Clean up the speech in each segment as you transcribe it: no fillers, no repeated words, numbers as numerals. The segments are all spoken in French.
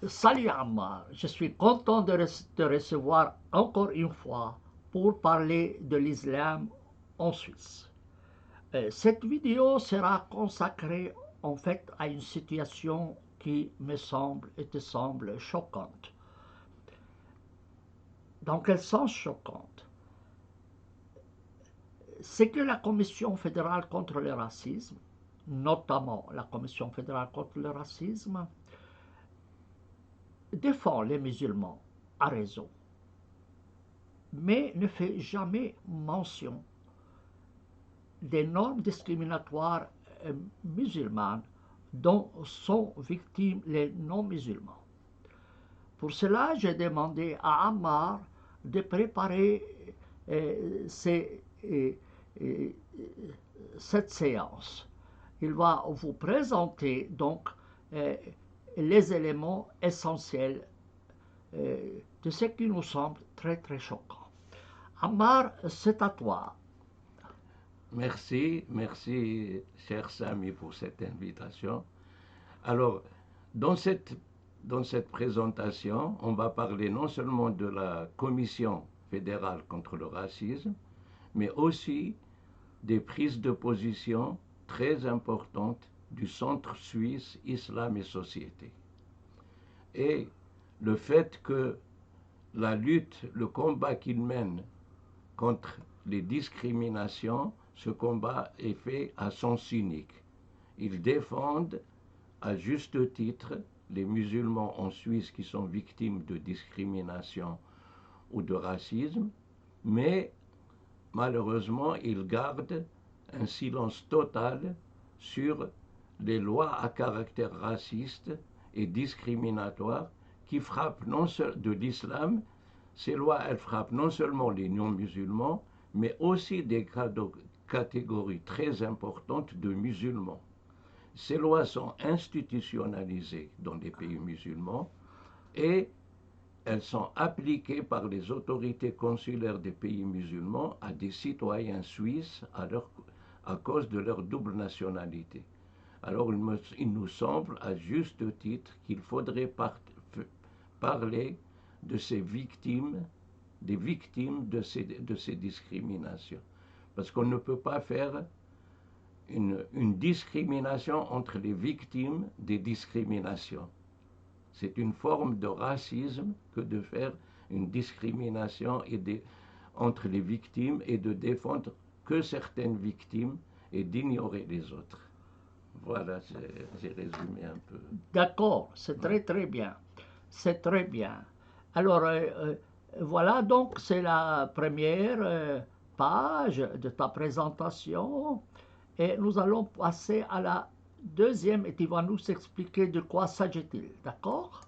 Salut Ammar, je suis content de te recevoir encore une fois pour parler de l'islam en Suisse. Cette vidéo sera consacrée en fait à une situation qui me semble et te semble choquante. Dans quel sens choquante? C'est que la Commission fédérale contre le racisme, notamment la Commission fédérale contre le racisme, défend les musulmans à raison, mais ne fait jamais mention des normes discriminatoires musulmanes dont sont victimes les non-musulmans. Pour cela, j'ai demandé à Ammar de préparer cette séance. Il va vous présenter donc les éléments essentiels de ce qui nous semble très très choquant. Ammar, c'est à toi. Merci, cher Sami, pour cette invitation. Alors, dans cette, dans cette présentation, on va parler non seulement de la Commission fédérale contre le racisme, mais aussi des prises de position très importantes du Centre suisse Islam et Société. Et le fait que la lutte, le combat qu'il mène contre les discriminations, ce combat est fait à sens unique. Ils défendent à juste titre les musulmans en Suisse qui sont victimes de discrimination ou de racisme, mais malheureusement, ils gardent un silence total sur les lois à caractère raciste et discriminatoire qui frappent non seulement de l'islam. Ces lois, elles frappent non seulement les non-musulmans, mais aussi des catégories très importantes de musulmans. Ces lois sont institutionnalisées dans les pays musulmans et elles sont appliquées par les autorités consulaires des pays musulmans à des citoyens suisses à cause de leur double nationalité. Alors il nous semble à juste titre qu'il faudrait parler de ces victimes, des victimes de ces discriminations. Parce qu'on ne peut pas faire une discrimination entre les victimes des discriminations. C'est une forme de racisme que de faire une discrimination entre les victimes et de défendre que certaines victimes et d'ignorer les autres. Voilà, j'ai résumé un peu. D'accord, c'est très très bien. C'est très bien. Alors, voilà, donc c'est la première page de ta présentation. Et nous allons passer à la deuxième et tu vas nous expliquer de quoi s'agit-il, d'accord?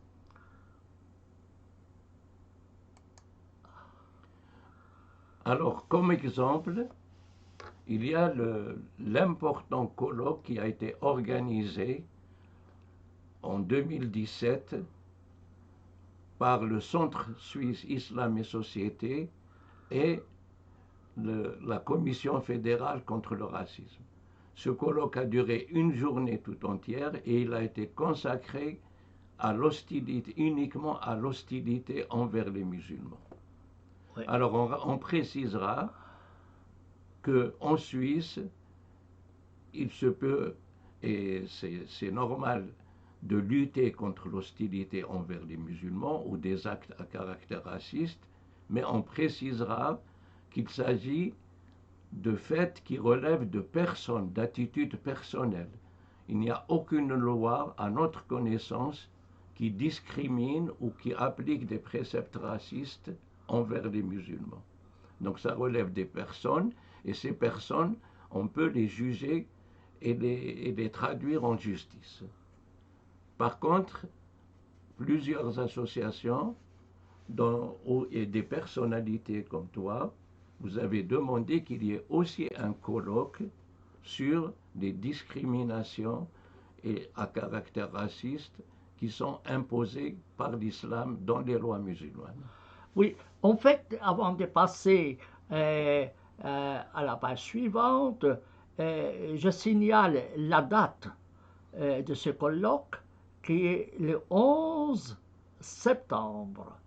Alors, comme exemple, il y a l'important colloque qui a été organisé en 2017 par le Centre suisse Islam et Société et la Commission fédérale contre le racisme. Ce colloque a duré une journée tout entière et il a été consacré à l'hostilité, uniquement à l'hostilité envers les musulmans. Oui. Alors on précisera qu'en Suisse, il se peut, et c'est normal, de lutter contre l'hostilité envers les musulmans ou des actes à caractère raciste, mais on précisera qu'il s'agit de faits qui relèvent de personnes, d'attitudes personnelles. Il n'y a aucune loi, à notre connaissance, qui discrimine ou qui applique des préceptes racistes envers les musulmans. Donc ça relève des personnes, et ces personnes, on peut les juger et les traduire en justice. Par contre, plusieurs associations et des personnalités comme toi, vous avez demandé qu'il y ait aussi un colloque sur les discriminations et à caractère raciste qui sont imposées par l'islam dans les lois musulmanes. Oui, en fait, avant de passer à la page suivante, je signale la date de ce colloque qui est le 11 septembre.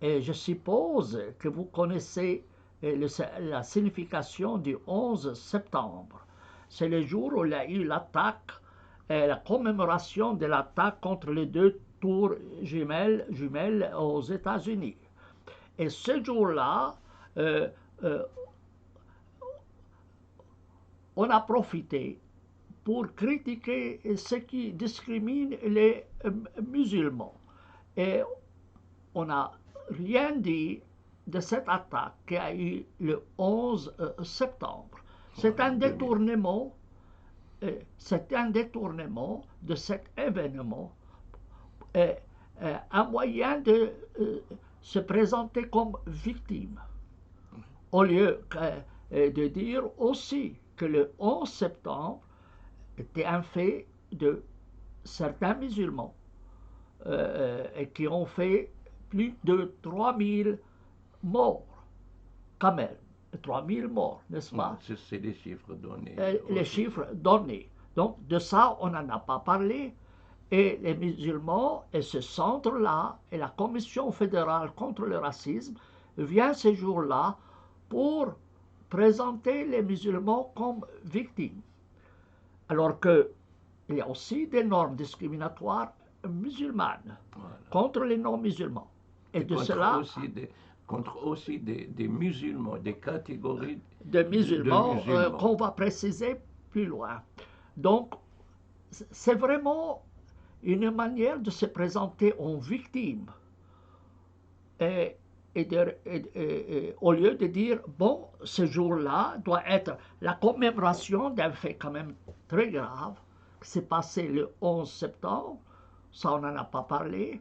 Et je suppose que vous connaissez la signification du 11 septembre. C'est le jour où il y a eu l'attaque, la commémoration de l'attaque contre les deux tours jumelles aux États-Unis. Et ce jour-là, on a profité pour critiquer ce qui discrimine les musulmans. Et on n'a rien dit de cette attaque qui a eu le 11 septembre. C'est un détournement de cet événement, un moyen de se présenter comme victime, au lieu de dire aussi que le 11 septembre était un fait de certains musulmans et qui ont fait plus de 3000 morts, quand même. 3000 morts, n'est-ce pas? C'est les chiffres donnés. Les chiffres donnés. Donc, de ça, on n'en a pas parlé. Et les musulmans, et ce centre-là, et la Commission fédérale contre le racisme, vient ce jour-là pour présenter les musulmans comme victimes. Alors qu'il y a aussi des normes discriminatoires musulmanes contre les non-musulmans. Et de cela... contre aussi des musulmans, des catégories de musulmans, qu'on va préciser plus loin. Donc, c'est vraiment une manière de se présenter en victime. Au lieu de dire, bon, ce jour-là doit être la commémoration d'un fait quand même très grave, qui s'est passé le 11 septembre, ça on n'en a pas parlé,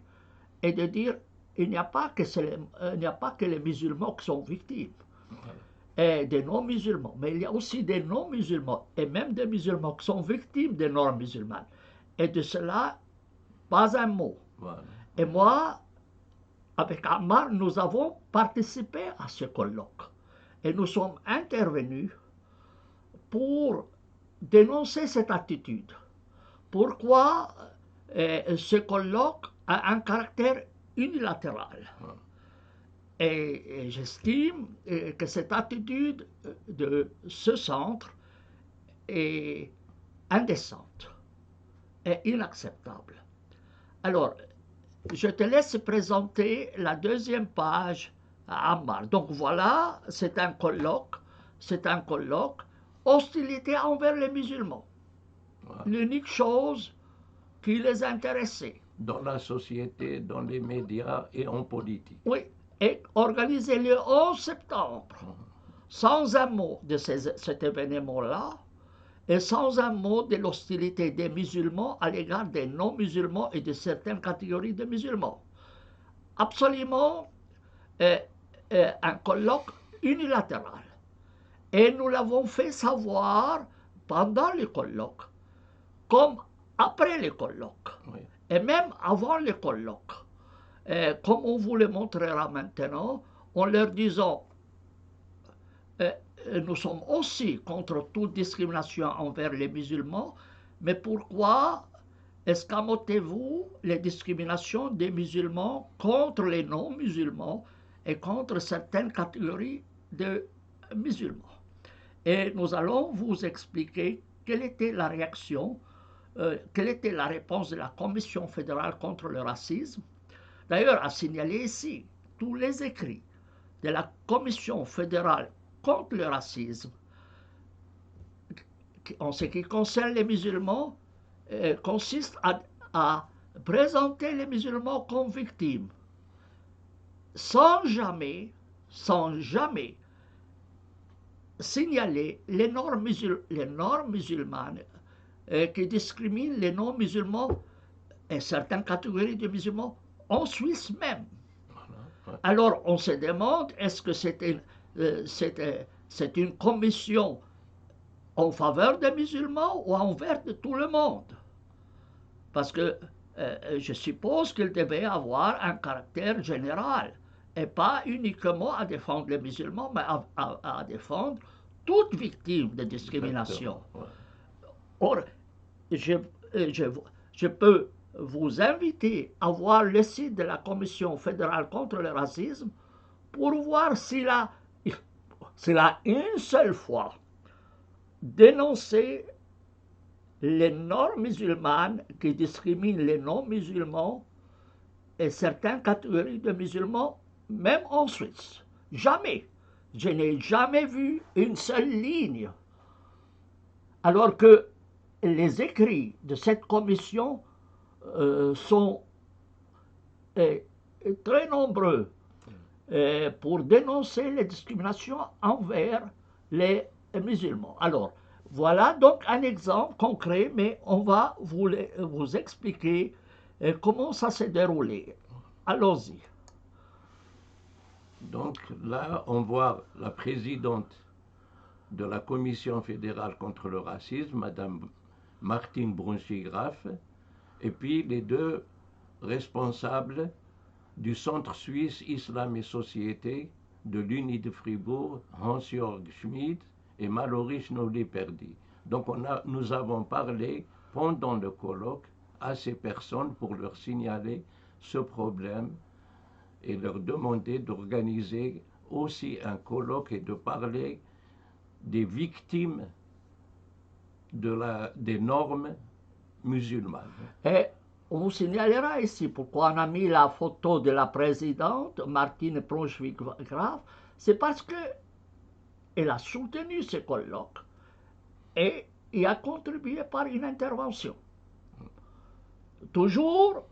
et de dire, il n'y a pas que les musulmans qui sont victimes, et des non-musulmans, mais il y a aussi des non-musulmans, et même des musulmans qui sont victimes des normes musulmanes. Et de cela, pas un mot. Voilà. Et moi, avec Ammar, nous avons participé à ce colloque. Et nous sommes intervenus pour dénoncer cette attitude. Pourquoi ce colloque a un caractère unilatéral? Et j'estime que cette attitude de ce centre est indécente et inacceptable. Alors, je te laisse présenter la deuxième page à Ammar. Donc voilà, c'est un colloque, hostilité envers les musulmans. Voilà. L'unique chose qui les intéressait. Dans la société, dans les médias et en politique. Oui, et organisé le 11 septembre, sans un mot de cet événement-là, et sans un mot de l'hostilité des musulmans à l'égard des non-musulmans et de certaines catégories de musulmans. Absolument un colloque unilatéral. Et nous l'avons fait savoir pendant le colloque, comme après le colloque, oui. Et même avant le colloque. Comme on vous le montrera maintenant, en leur disant nous sommes aussi contre toute discrimination envers les musulmans, mais pourquoi escamotez-vous les discriminations des musulmans contre les non-musulmans et contre certaines catégories de musulmans? Et nous allons vous expliquer quelle était la réaction, quelle était la réponse de la Commission fédérale contre le racisme. D'ailleurs, à signaler ici tous les écrits de la Commission fédérale contre le racisme, en ce qui concerne les musulmans, consiste à présenter les musulmans comme victimes, sans jamais signaler les normes musulmanes qui discriminent les non-musulmans et certaines catégories de musulmans en Suisse même. Alors on se demande, est-ce que c'est une commission en faveur des musulmans ou envers de tout le monde? Parce que je suppose qu'il devait avoir un caractère général et pas uniquement à défendre les musulmans, mais à défendre toute victime de discrimination. Or, je peux vous inviter à voir le site de la Commission fédérale contre le racisme pour voir s'il a une seule fois dénoncé les normes musulmanes qui discriminent les non-musulmans et certaines catégories de musulmans, même en Suisse. Jamais. Je n'ai jamais vu une seule ligne. Alors que les écrits de cette commission sont très nombreux pour dénoncer les discriminations envers les musulmans. Alors, voilà donc un exemple concret, mais on va vous expliquer comment ça s'est déroulé. Allons-y. Donc là, on voit la présidente de la Commission fédérale contre le racisme, Madame Martine Brunswick-Graf, et puis les deux responsables du Centre suisse Islam et Société de l'Uni de Fribourg, Hans-Jörg Schmid et Mallory Schnolli-Perdy. Donc nous avons parlé pendant le colloque à ces personnes pour leur signaler ce problème et leur demander d'organiser aussi un colloque et de parler des victimes des normes musulmanes. Et on vous signalera ici pourquoi on a mis la photo de la présidente, Martine Brunswick-Graf, c'est parce qu'elle a soutenu ce colloque et y a contribué par une intervention. Toujours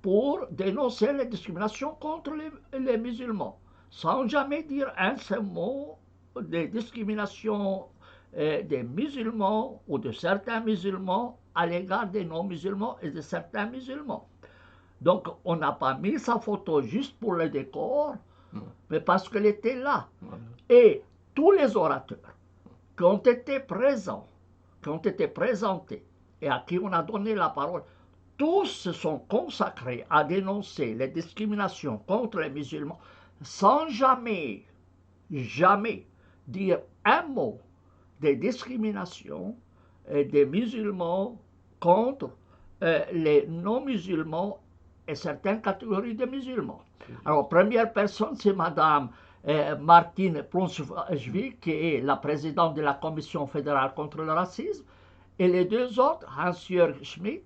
pour dénoncer les discriminations contre les musulmans, sans jamais dire un seul mot des discriminations des musulmans ou de certains musulmans à l'égard des non-musulmans et de certains musulmans. Donc on n'a pas mis sa photo juste pour le décor, mais parce qu'elle était là. Et tous les orateurs qui ont été présents, qui ont été présentés et à qui on a donné la parole, tous se sont consacrés à dénoncer les discriminations contre les musulmans sans jamais dire un mot des discriminations des musulmans contre les non-musulmans et certaines catégories de musulmans. Alors, première personne, c'est Madame Martine Brunswick, qui est la présidente de la Commission fédérale contre le racisme, et les deux autres, Hans-Jörg Schmid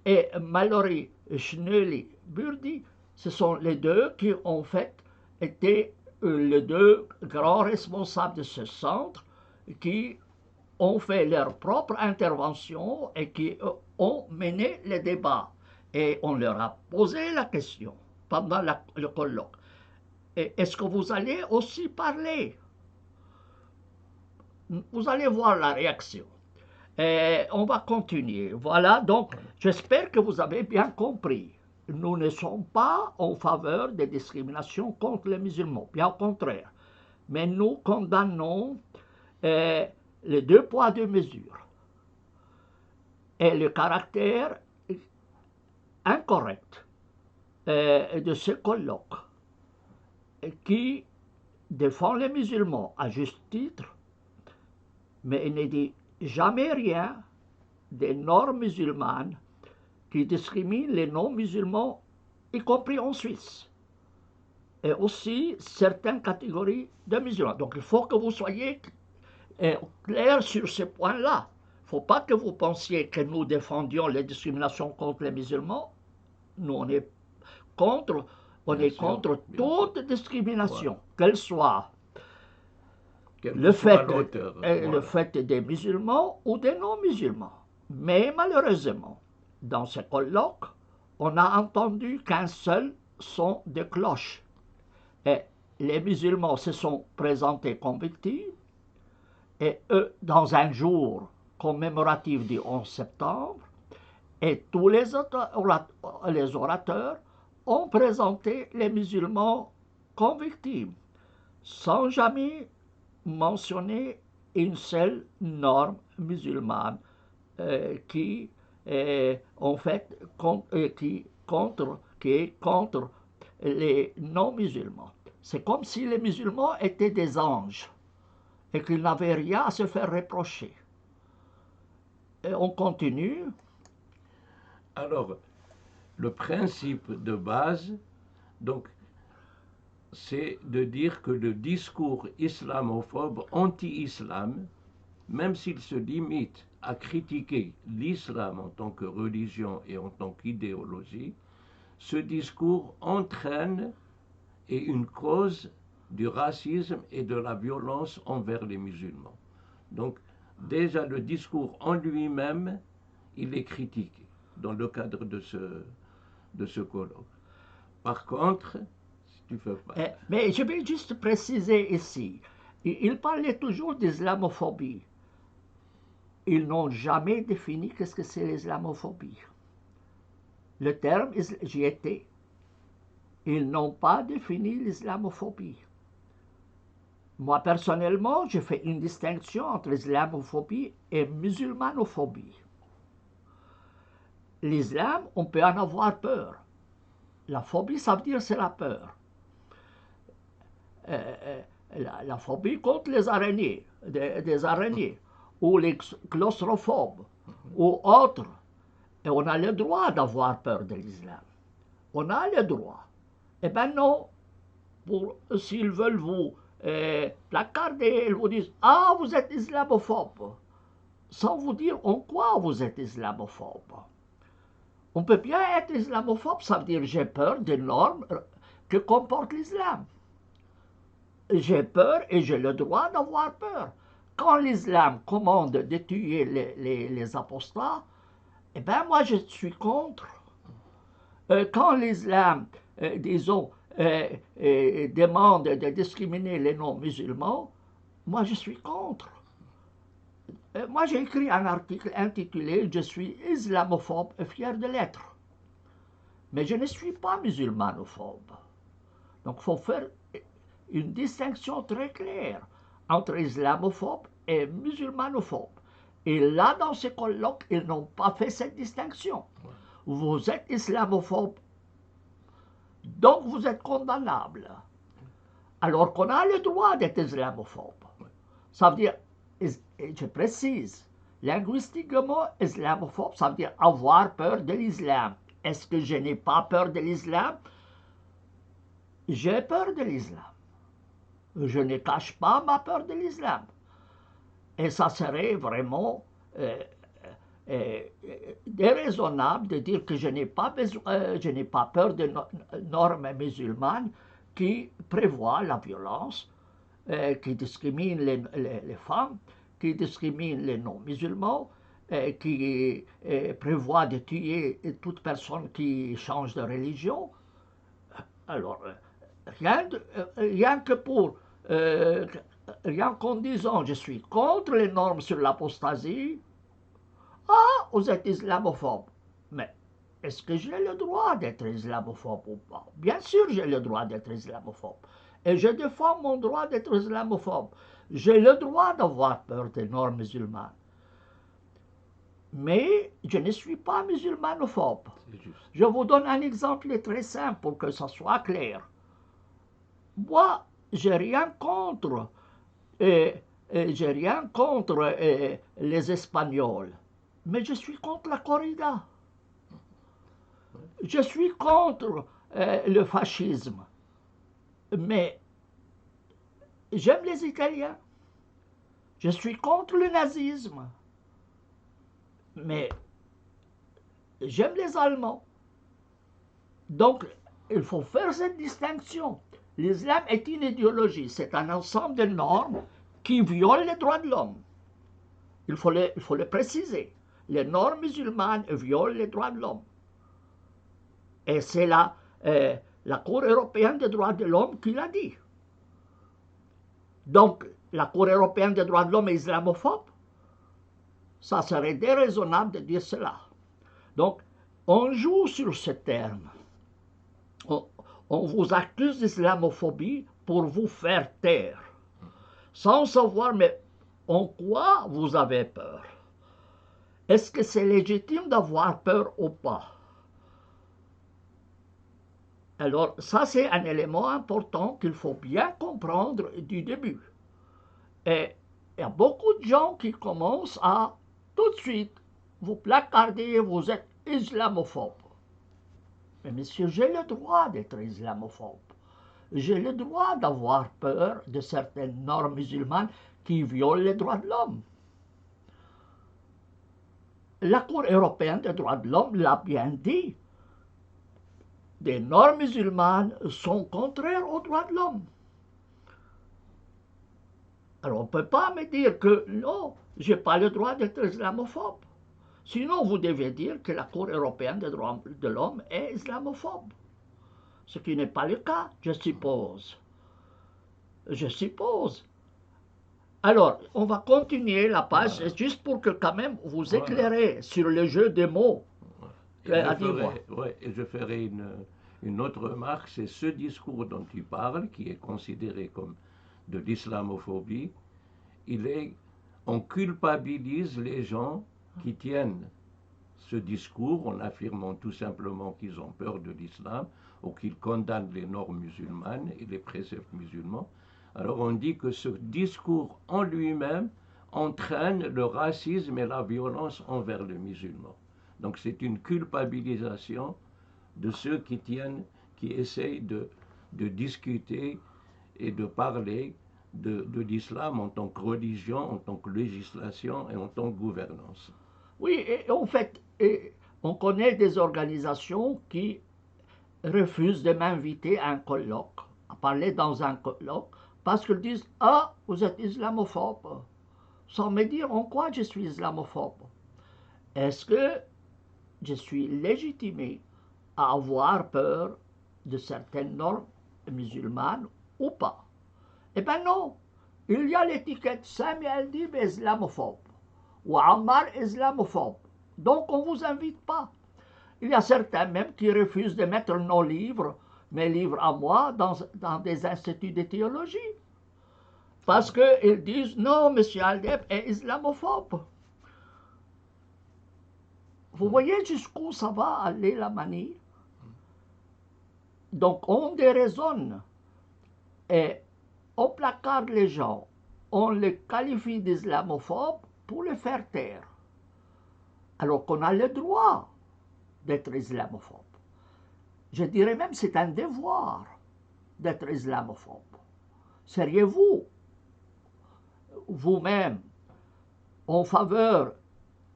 et Mallory Schnolli-Perdy, ce sont les deux qui ont fait été les deux grands responsables de ce centre qui ont fait leur propre intervention et qui ont mené les débats. Et on leur a posé la question pendant le colloque. Est-ce que vous allez aussi parler? Vous allez voir la réaction. Et on va continuer. Voilà, donc j'espère que vous avez bien compris. Nous ne sommes pas en faveur des discriminations contre les musulmans, bien au contraire. Mais nous condamnons les deux poids, deux mesures et le caractère incorrect de ce colloque qui défend les musulmans à juste titre, mais il ne dit jamais rien des normes musulmanes qui discriminent les non-musulmans, y compris en Suisse, et aussi certaines catégories de musulmans. Donc il faut que vous soyez clair sur ce point-là. Il ne faut pas que vous pensiez que nous défendions les discriminations contre les musulmans. Nous, on est contre toute discrimination, qu'elle soit le fait des musulmans ou des non-musulmans. Mais malheureusement, dans ce colloque, on n'a entendu qu'un seul son de cloche. Et les musulmans se sont présentés comme victimes, et eux, dans un jour commémoratif du 11 septembre, et tous les orateurs ont présenté les musulmans comme victimes, sans jamais mentionner une seule norme musulmane qui est contre les non-musulmans. C'est comme si les musulmans étaient des anges et qu'ils n'avaient rien à se faire reprocher. Et on continue. Alors, le principe de base, donc, c'est de dire que le discours islamophobe, anti-islam, même s'il se limite à critiquer l'islam en tant que religion et en tant qu'idéologie, ce discours entraîne et une cause du racisme et de la violence envers les musulmans. Donc, déjà, le discours en lui-même, il est critiqué dans le cadre de ce colloque. Par contre, si tu veux pas... Mais je vais juste préciser ici, il parlait toujours d'islamophobie. Ils n'ont jamais défini qu'est-ce que c'est l'islamophobie. Le terme, j'y étais. Ils n'ont pas défini l'islamophobie. Moi, personnellement, je fais une distinction entre l'islamophobie et musulmanophobie. L'islam, on peut en avoir peur. La phobie, ça veut dire c'est la peur. La phobie contre les araignées, des araignées, ou les claustrophobes, ou autres. Et on a le droit d'avoir peur de l'islam. On a le droit. Eh bien non, s'ils veulent vous placarder, ils vous disent « Ah, vous êtes islamophobe », sans vous dire en quoi vous êtes islamophobe. On peut bien être islamophobe, ça veut dire j'ai peur des normes que comporte l'islam. J'ai peur et j'ai le droit d'avoir peur. Quand l'islam commande de tuer les apostats, eh bien moi je suis contre. Quand l'islam, disons, demande de discriminer les non-musulmans, moi je suis contre. Moi j'ai écrit un article intitulé « Je suis islamophobe et fier de l'être ». Mais je ne suis pas musulmanophobe. Donc il faut faire une distinction très claire entre islamophobe et musulmanophobe. Et là, dans ces colloques, ils n'ont pas fait cette distinction. Vous êtes islamophobe, donc vous êtes condamnable. Alors qu'on a le droit d'être islamophobe. Ça veut dire, je précise, linguistiquement, islamophobe, ça veut dire avoir peur de l'islam. Est-ce que je n'ai pas peur de l'islam? J'ai peur de l'islam. Je ne cache pas ma peur de l'islam. Et ça serait vraiment déraisonnable de dire que je n'ai pas peur de normes musulmanes qui prévoient la violence, qui discriminent les femmes, qui discriminent les non-musulmans, qui prévoient de tuer toute personne qui change de religion. Alors, rien que pour... rien qu'en disant je suis contre les normes sur l'apostasie, ah, vous êtes islamophobe. Mais est-ce que j'ai le droit d'être islamophobe ou pas? Bien sûr, j'ai le droit d'être islamophobe. Et je défends mon droit d'être islamophobe. J'ai le droit d'avoir peur des normes musulmanes. Mais je ne suis pas musulmanophobe. Je vous donne un exemple très simple pour que ça soit clair. Moi, j'ai rien contre les Espagnols, mais je suis contre la corrida. Je suis contre le fascisme, mais j'aime les Italiens. Je suis contre le nazisme, mais j'aime les Allemands. Donc, il faut faire cette distinction. L'islam est une idéologie, c'est un ensemble de normes qui violent les droits de l'homme. Il faut le préciser. Les normes musulmanes violent les droits de l'homme. Et c'est la Cour européenne des droits de l'homme qui l'a dit. Donc, la Cour européenne des droits de l'homme est islamophobe? Ça serait déraisonnable de dire cela. Donc, on joue sur ce terme. On vous accuse d'islamophobie pour vous faire taire, sans savoir mais en quoi vous avez peur. Est-ce que c'est légitime d'avoir peur ou pas? Alors ça c'est un élément important qu'il faut bien comprendre du début. Et il y a beaucoup de gens qui commencent à tout de suite vous placarder, vous êtes islamophobe. Mais monsieur, j'ai le droit d'être islamophobe. J'ai le droit d'avoir peur de certaines normes musulmanes qui violent les droits de l'homme. La Cour européenne des droits de l'homme l'a bien dit. Des normes musulmanes sont contraires aux droits de l'homme. Alors on ne peut pas me dire que non, je n'ai pas le droit d'être islamophobe. Sinon, vous devez dire que la Cour européenne des droits de l'homme est islamophobe. Ce qui n'est pas le cas, je suppose. Je suppose. Alors, on va continuer la page, juste pour que quand même vous éclairez sur le jeu des mots. Et je ferai une autre remarque, c'est ce discours dont tu parles, qui est considéré comme de l'islamophobie. On culpabilise les gens qui tiennent ce discours en affirmant tout simplement qu'ils ont peur de l'islam ou qu'ils condamnent les normes musulmanes et les préceptes musulmans. Alors on dit que ce discours en lui-même entraîne le racisme et la violence envers les musulmans. Donc c'est une culpabilisation de ceux qui essayent de discuter et de parler de l'islam en tant que religion, en tant que législation et en tant que gouvernance. Oui, et en fait, on connaît des organisations qui refusent de m'inviter à un colloque, à parler dans un colloque, parce qu'ils disent « Ah, vous êtes islamophobe », sans me dire en quoi je suis islamophobe. Est-ce que je suis légitimé à avoir peur de certaines normes musulmanes ou pas? Eh bien non, il y a l'étiquette Sami El-Dib islamophobe ou Ammar islamophobe. Donc on ne vous invite pas. Il y a certains même qui refusent de mettre nos livres, mes livres à moi, dans des instituts de théologie. Parce qu'ils disent non, M. Aldeb est islamophobe. Vous voyez jusqu'où ça va aller la manie? Donc on déraisonne et on placarde les gens, on les qualifie d'islamophobes pour les faire taire. Alors qu'on a le droit d'être islamophobe. Je dirais même que c'est un devoir d'être islamophobe. Seriez-vous vous-même en faveur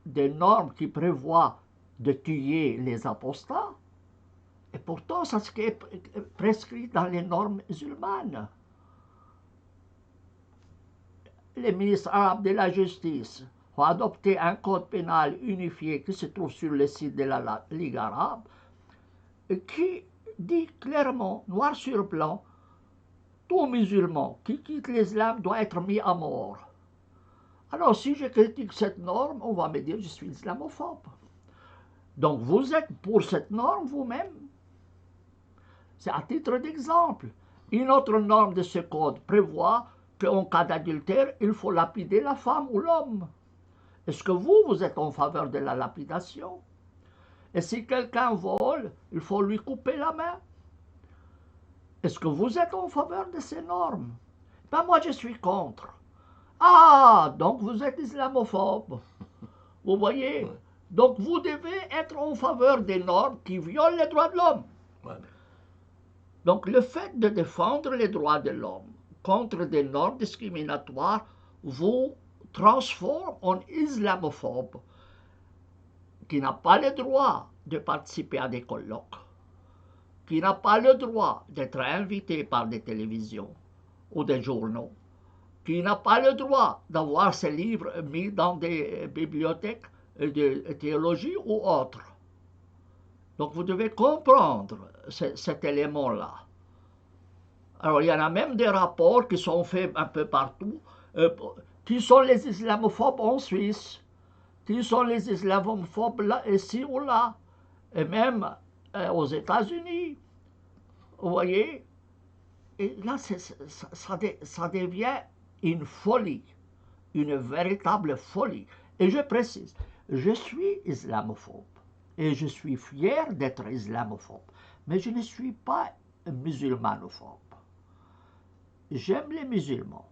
des normes qui prévoient de tuer les apostats? Et pourtant, c'est ce qui est prescrit dans les normes musulmanes. Les ministres arabes de la justice ont adopté un code pénal unifié qui se trouve sur le site de la Ligue arabe, qui dit clairement, noir sur blanc, tout musulman qui quitte l'islam doit être mis à mort. Alors si je critique cette norme, on va me dire que je suis islamophobe. Donc vous êtes pour cette norme vous-même. C'est à titre d'exemple. Une autre norme de ce code prévoit qu'en cas d'adultère, il faut lapider la femme ou l'homme. Est-ce que vous êtes en faveur de la lapidation? Et si quelqu'un vole, il faut lui couper la main. Est-ce que vous êtes en faveur de ces normes? Ben moi, je suis contre. Ah, donc vous êtes islamophobe. Vous voyez? Donc vous devez être en faveur des normes qui violent les droits de l'homme. Donc le fait de défendre les droits de l'homme contre des normes discriminatoires vous transforme en islamophobe qui n'a pas le droit de participer à des colloques, qui n'a pas le droit d'être invité par des télévisions ou des journaux, qui n'a pas le droit d'avoir ses livres mis dans des bibliothèques de théologie ou autres. Donc vous devez comprendre cet élément-là. Alors il y en a même des rapports qui sont faits un peu partout. Qui sont les islamophobes en Suisse? Qui sont les islamophobes là, ici ou là? Et même aux États-Unis. Vous voyez? Et là, ça devient une folie, une véritable folie. Et je précise, je suis islamophobe et je suis fier d'être islamophobe, mais je ne suis pas musulmanophobe. J'aime les musulmans,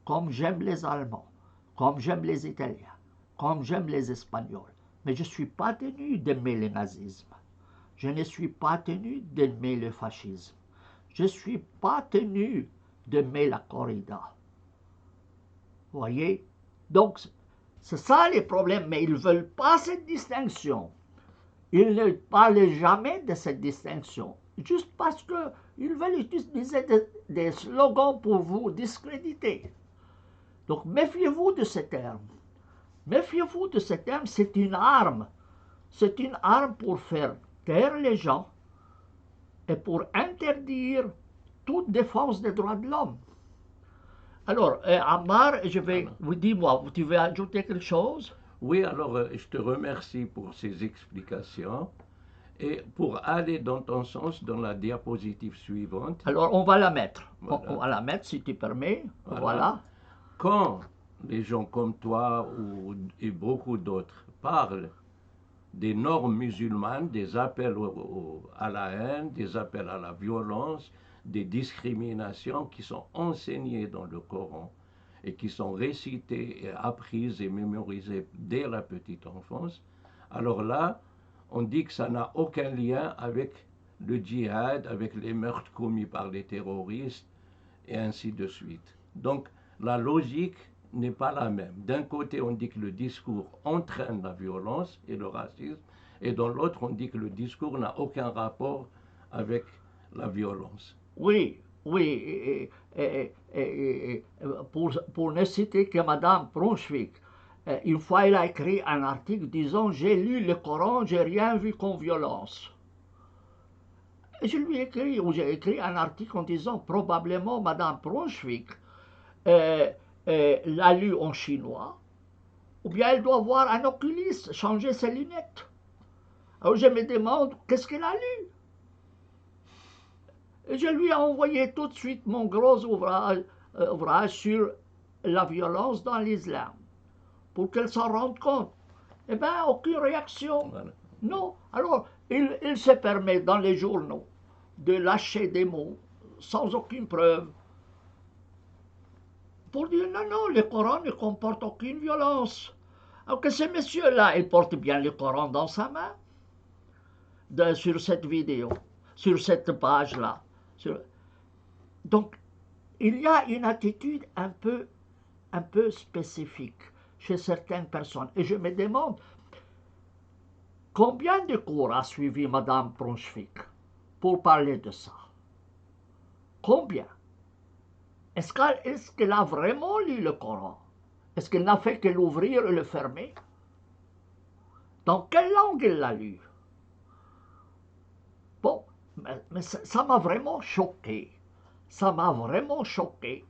comme j'aime les Allemands, comme j'aime les Italiens, comme j'aime les Espagnols, mais je ne suis pas tenu d'aimer le nazisme. Je ne suis pas tenu d'aimer le fascisme. Je ne suis pas tenu d'aimer la corrida. Vous voyez? Donc, c'est ça les problèmes, mais ils ne veulent pas cette distinction. Ils ne parlent jamais de cette distinction, juste parce qu'ils veulent utiliser des slogans pour vous discréditer. Donc, méfiez-vous de ces termes. Méfiez-vous de ces termes, c'est une arme. C'est une arme pour faire taire les gens et pour interdire toute défense des droits de l'homme. Alors, Ammar, je vais vous dire, moi, tu veux ajouter quelque chose? Oui, alors je te remercie pour ces explications. Et pour aller dans ton sens, dans la diapositive suivante. Alors, on va la mettre. Voilà. On va la mettre, si tu permets. Voilà. Voilà. Quand les gens comme toi et beaucoup d'autres parlent des normes musulmanes, des appels à la haine, des appels à la violence, des discriminations qui sont enseignées dans le Coran et qui sont récitées et apprises et mémorisées dès la petite enfance, alors là, on dit que ça n'a aucun lien avec le djihad, avec les meurtres commis par les terroristes, et ainsi de suite. Donc, la logique n'est pas la même. D'un côté, on dit que le discours entraîne la violence et le racisme, et dans l'autre, on dit que le discours n'a aucun rapport avec la violence. Oui, oui. Pour ne citer que Madame Brunswick, une fois, elle a écrit un article disant « J'ai lu le Coran, j'ai rien vu comme violence ». Et je lui ai écrit, ou j'ai écrit un article en disant « Probablement, Madame Brunswick l'a lu en chinois, ou bien elle doit voir un oculiste changer ses lunettes. » Alors je me demande « Qu'est-ce qu'elle a lu ?» Et je lui ai envoyé tout de suite mon gros ouvrage sur la violence dans l'islam, pour qu'elle s'en rende compte. Eh bien, aucune réaction. Voilà. Non. Alors, il se permet dans les journaux de lâcher des mots sans aucune preuve pour dire non, non, le Coran ne comporte aucune violence. Alors que ce monsieur-là, il porte bien le Coran dans sa main, sur cette vidéo, sur cette page-là. Donc, il y a une attitude un peu spécifique chez certaines personnes. Et je me demande, combien de cours a suivi Madame Brunswick pour parler de ça? Combien? Est-ce qu'elle a vraiment lu le Coran? Est-ce qu'elle n'a fait que l'ouvrir et le fermer? Dans quelle langue elle l'a lu? Bon, mais ça m'a vraiment choqué. Ça m'a vraiment choqué.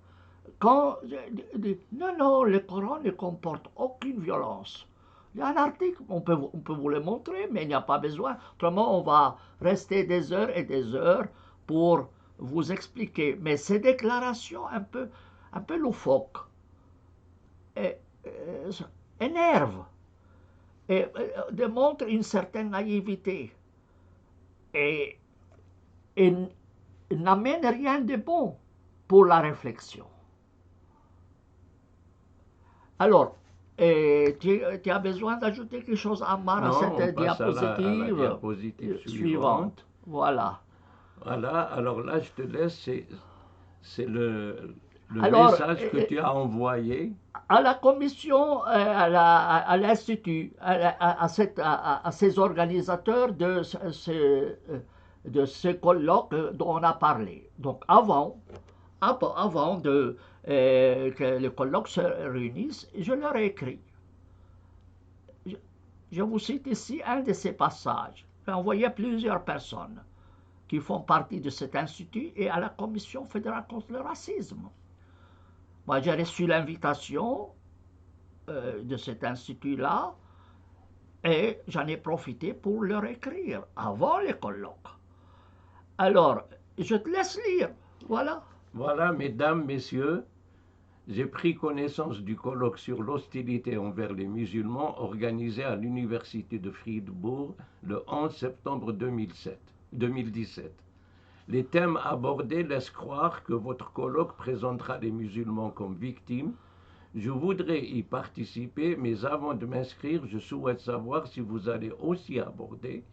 Quand je dis, non, non, le Coran ne comporte aucune violence. Il y a un article, on peut vous le montrer, mais il n'y a pas besoin. Autrement, on va rester des heures et des heures pour vous expliquer. Mais ces déclarations un peu loufoques énervent et démontrent une certaine naïveté et n'amènent rien de bon pour la réflexion. Alors, tu as besoin d'ajouter quelque chose, Ammar, à cette diapositive, à la diapositive suivante. Voilà. Voilà, alors là, je te laisse, c'est le message que tu as envoyé. À la commission, à l'Institut, à ces organisateurs de ce colloque dont on a parlé. Donc avant que le colloque se réunisse, je leur ai écrit. Je vous cite ici un de ces passages. J'ai envoyé à plusieurs personnes qui font partie de cet institut et à la Commission fédérale contre le racisme. Moi, j'ai reçu l'invitation de cet institut-là et j'en ai profité pour leur écrire avant le colloque. Alors, je te laisse lire. Voilà. Voilà, mesdames, messieurs, j'ai pris connaissance du colloque sur l'hostilité envers les musulmans organisé à l'université de Fribourg le 11 septembre 2017. Les thèmes abordés laissent croire que votre colloque présentera les musulmans comme victimes. Je voudrais y participer, mais avant de m'inscrire, je souhaite savoir si vous allez aussi aborder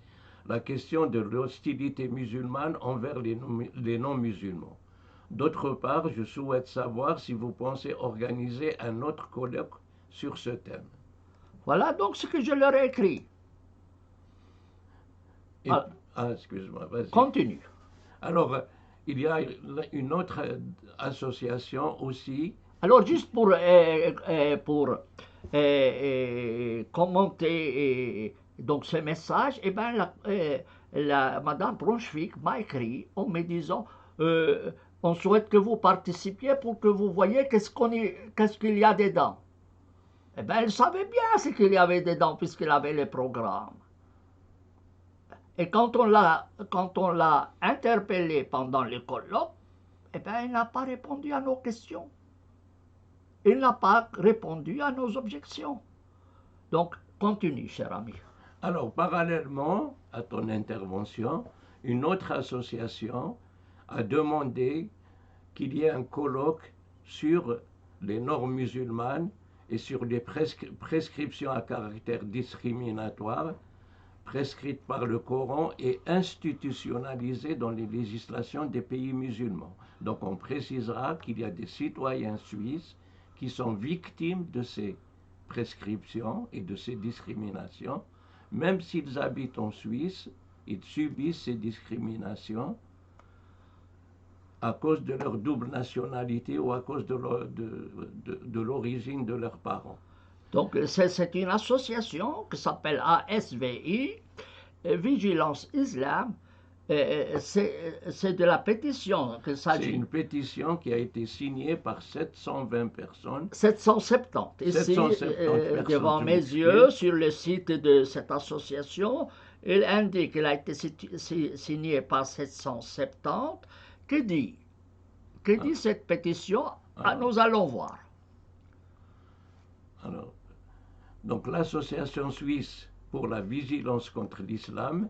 la question de l'hostilité musulmane envers les non-musulmans. D'autre part, je souhaite savoir si vous pensez organiser un autre colloque sur ce thème. Voilà donc ce que je leur ai écrit. Excuse-moi, vas-y. Continue. Alors, il y a une autre association aussi. Alors, juste pour commenter donc ce message, eh ben, Madame Braunschweig m'a écrit en me disant on souhaite que vous participiez pour que vous voyez qu'est-ce qu'il y a dedans. Eh bien, elle savait bien ce qu'il y avait dedans puisqu'elle avait le programme. Et quand on l'a interpellé pendant le colloque, eh bien, elle n'a pas répondu à nos questions. Il n'a pas répondu à nos objections. Donc, continue, cher ami. Alors, parallèlement à ton intervention, une autre association a demandé qu'il y ait un colloque sur les normes musulmanes et sur les prescriptions à caractère discriminatoire prescrites par le Coran et institutionnalisées dans les législations des pays musulmans. Donc, on précisera qu'il y a des citoyens suisses qui sont victimes de ces prescriptions et de ces discriminations. Même s'ils habitent en Suisse, ils subissent ces discriminations à cause de leur double nationalité ou à cause de l'origine de leurs parents. Donc, c'est une association qui s'appelle ASVI, Vigilance Islam. C'est de la pétition qu'il s'agit. C'est une pétition qui a été signée par 720 personnes. 770. Ici, 770 devant mes yeux, sur le site de cette association, il indique qu'elle a été signée par 770. Que dit cette pétition? Nous allons voir. Alors, donc l'association suisse pour la vigilance contre l'islam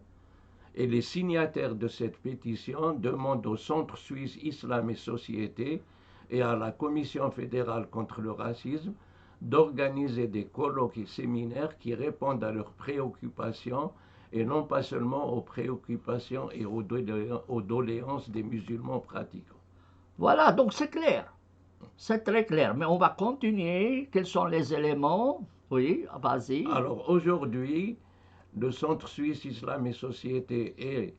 et les signataires de cette pétition demandent au Centre suisse Islam et Société et à la Commission fédérale contre le racisme d'organiser des colloques et séminaires qui répondent à leurs préoccupations et non pas seulement aux préoccupations et aux doléances des musulmans pratiquants. Voilà, donc c'est clair. C'est très clair, mais on va continuer. Quels sont les éléments? Oui, vas-y. Alors aujourd'hui, le Centre suisse Islam et Société et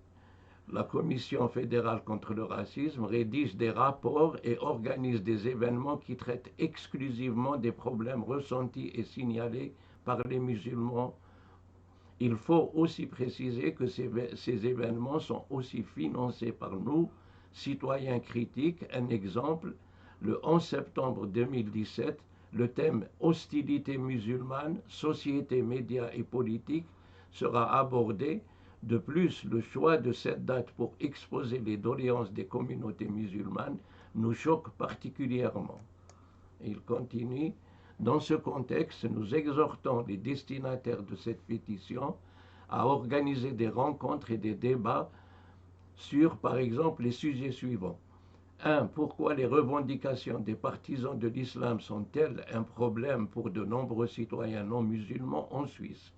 la Commission fédérale contre le racisme rédigent des rapports et organisent des événements qui traitent exclusivement des problèmes ressentis et signalés par les musulmans. Il faut aussi préciser que ces événements sont aussi financés par nous, citoyens critiques. Un exemple, le 11 septembre 2017, le thème « Hostilité musulmane, société, médias et politique » sera abordé. De plus, le choix de cette date pour exposer les doléances des communautés musulmanes nous choque particulièrement. Et il continue, dans ce contexte, nous exhortons les destinataires de cette pétition à organiser des rencontres et des débats sur, par exemple, les sujets suivants. 1. Pourquoi les revendications des partisans de l'islam sont-elles un problème pour de nombreux citoyens non musulmans en Suisse?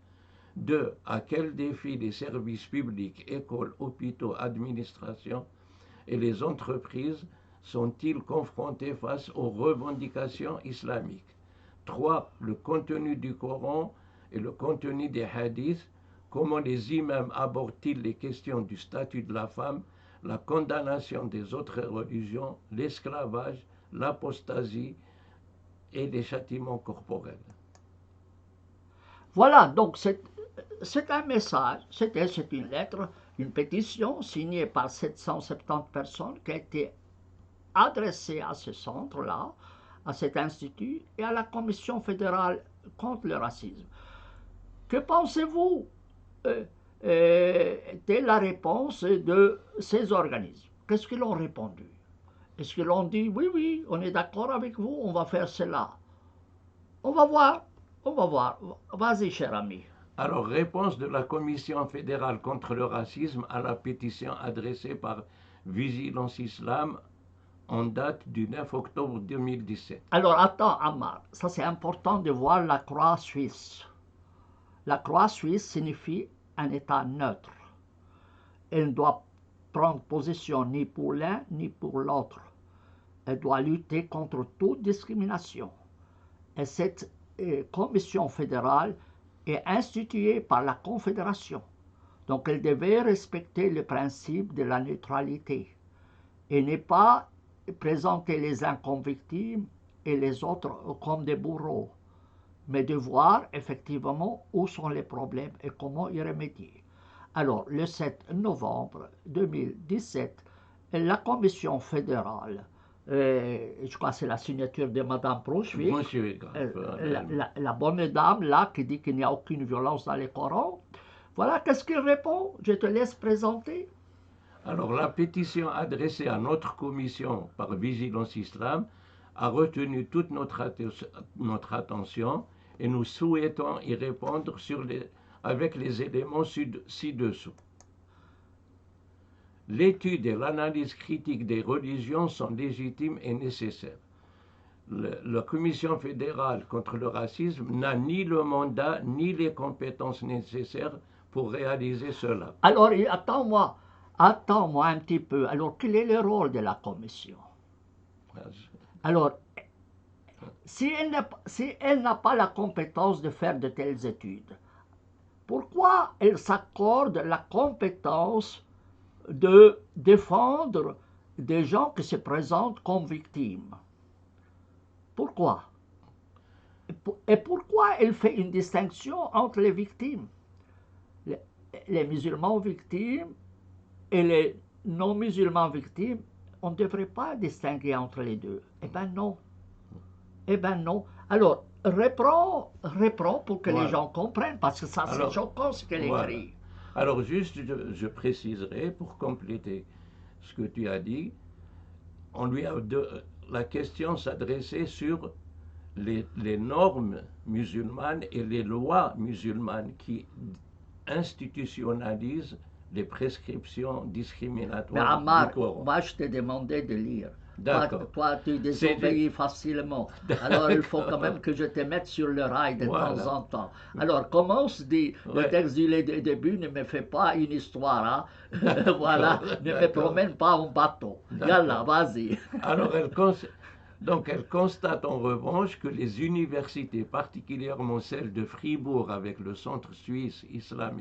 2. À quels défis les services publics, écoles, hôpitaux, administrations et les entreprises sont-ils confrontés face aux revendications islamiques? 3. Le contenu du Coran et le contenu des hadiths. Comment les imams abordent-ils les questions du statut de la femme, la condamnation des autres religions, l'esclavage, l'apostasie et les châtiments corporels? Voilà, donc c'est un message, c'est une lettre, une pétition signée par 770 personnes qui a été adressée à ce centre-là, à cet institut et à la Commission fédérale contre le racisme. Que pensez-vous de la réponse de ces organismes? Qu'est-ce qu'ils ont répondu? Est-ce qu'ils ont dit oui, oui, on est d'accord avec vous, on va faire cela? On va voir. Vas-y, cher ami. Alors, réponse de la Commission fédérale contre le racisme à la pétition adressée par Vigilance Islam en date du 9 octobre 2017. Alors, attends, Ammar, ça c'est important de voir la croix suisse. La croix suisse signifie un État neutre. elle ne doit prendre position ni pour l'un ni pour l'autre. Elle doit lutter contre toute discrimination. Et cette commission fédérale est instituée par la Confédération. Donc elle devait respecter le principe de la neutralité et ne pas présenter les uns comme victimes et les autres comme des bourreaux, mais de voir effectivement où sont les problèmes et comment y remédier. Alors, le 7 novembre 2017, la Commission fédérale, je crois que c'est la signature de Mme Brunswick, la bonne dame là qui dit qu'il n'y a aucune violence dans les Corans, voilà qu'est-ce qu'il répond. Je te laisse présenter. Alors, la pétition adressée à notre commission par Vigilance Islam a retenu toute notre attention et nous souhaitons y répondre avec les éléments ci-dessous. L'étude et l'analyse critique des religions sont légitimes et nécessaires. La Commission fédérale contre le racisme n'a ni le mandat ni les compétences nécessaires pour réaliser cela. Alors, attends-moi un petit peu. Alors, quel est le rôle de la Commission? Alors, si elle n'a pas la compétence de faire de telles études, pourquoi elle s'accorde la compétence de défendre des gens qui se présentent comme victimes? Pourquoi? Et pourquoi elle fait une distinction entre les victimes? Les musulmans victimes et les non-musulmans victimes, on ne devrait pas distinguer entre les deux. Eh bien non. Eh bien non. Alors, reprends pour que les gens comprennent, parce que ça c'est choquant ce qu'elle écrit. Alors juste, je préciserai pour compléter ce que tu as dit, la question s'adressait sur les normes musulmanes et les lois musulmanes qui institutionnalisent les prescriptions discriminatoires mais du Coran. Moi je t'ai demandé de lire. Toi, tu désobéis facilement. Alors, il faut quand même que je te mette sur le rail de temps en temps. Alors, commence, le texte du début, ne me fait pas une histoire, hein? Voilà, ne me promène pas en bateau. Yallah, vas-y. Alors, elle constate en revanche que les universités, particulièrement celle de Fribourg avec le Centre suisse Islam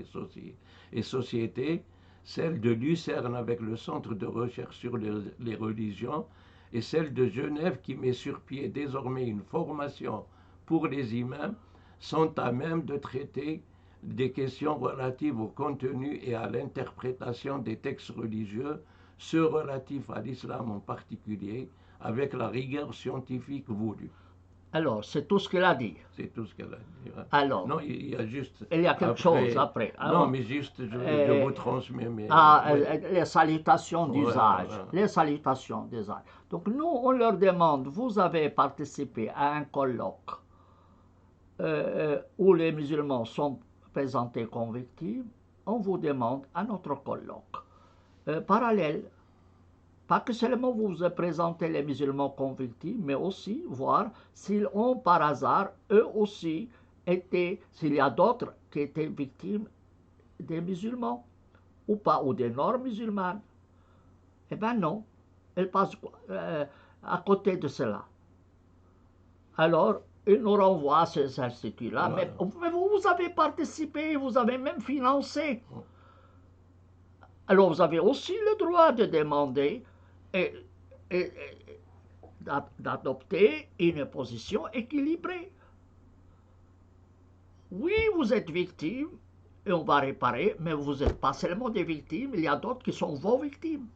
et Société, celle de Lucerne avec le Centre de recherche sur les religions, et celle de Genève qui met sur pied désormais une formation pour les imams, sont à même de traiter des questions relatives au contenu et à l'interprétation des textes religieux, ceux relatifs à l'islam en particulier, avec la rigueur scientifique voulue. Alors, c'est tout ce qu'elle a dit. C'est tout ce qu'elle a dit. Ouais. Alors, non, il y a juste. Il y a quelque chose après. Non, mais juste, je vous transmets mes. Les salutations d'usage. Les salutations d'usage. Donc, nous, on leur demande, vous avez participé à un colloque où les musulmans sont présentés comme victimes, on vous demande à notre colloque parallèle. Pas que seulement vous présentez les musulmans comme victimes, mais aussi voir s'ils ont par hasard, eux aussi, s'il y a d'autres qui étaient victimes des musulmans, ou pas, ou des normes musulmanes. Eh bien non, elles passent à côté de cela. Alors, ils nous renvoient à ces instituts-là. Mais vous avez participé, vous avez même financé. Alors, vous avez aussi le droit de demander et d'adopter une position équilibrée. Oui, vous êtes victime, et on va réparer, mais vous n'êtes pas seulement des victimes, il y a d'autres qui sont vos victimes.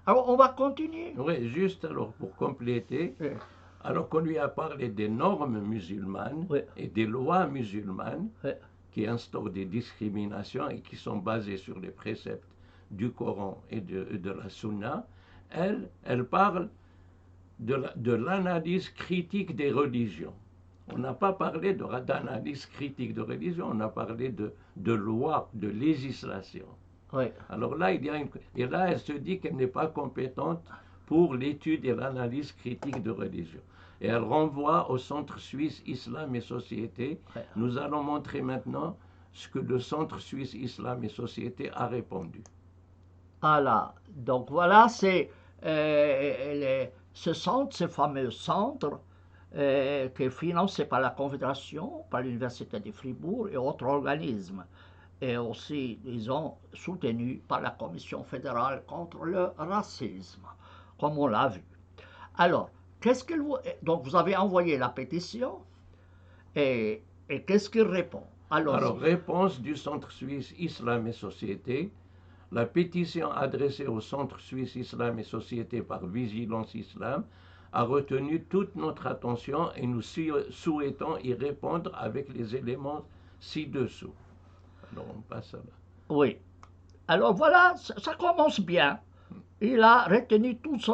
Alors, on va continuer. Oui, juste alors pour compléter, alors qu'on lui a parlé des normes musulmanes et des lois musulmanes qui instaurent des discriminations et qui sont basées sur les préceptes du Coran et de la Sunna, elle parle de l'analyse critique des religions. On n'a pas parlé d'analyse critique de religion, on a parlé de loi, de législation. Oui. Alors là, et là, elle se dit qu'elle n'est pas compétente pour l'étude et l'analyse critique de religion. Et elle renvoie au Centre suisse Islam et Société. Nous allons montrer maintenant ce que le Centre suisse Islam et Société a répondu. Voilà, donc voilà, c'est ce centre, ce fameux centre qui est financé par la Confédération, par l'Université de Fribourg et autres organismes, et aussi, disons, soutenu par la Commission fédérale contre le racisme, comme on l'a vu. Alors, donc vous avez envoyé la pétition, et qu'est-ce qu'il répond? Alors, Allons-y. réponse du Centre suisse Islam et Société. La pétition adressée au Centre suisse Islam et Société par Vigilance Islam a retenu toute notre attention et nous souhaitons y répondre avec les éléments ci-dessous. Alors on passe à là. Oui. Alors voilà, ça commence bien. Il a retenu toute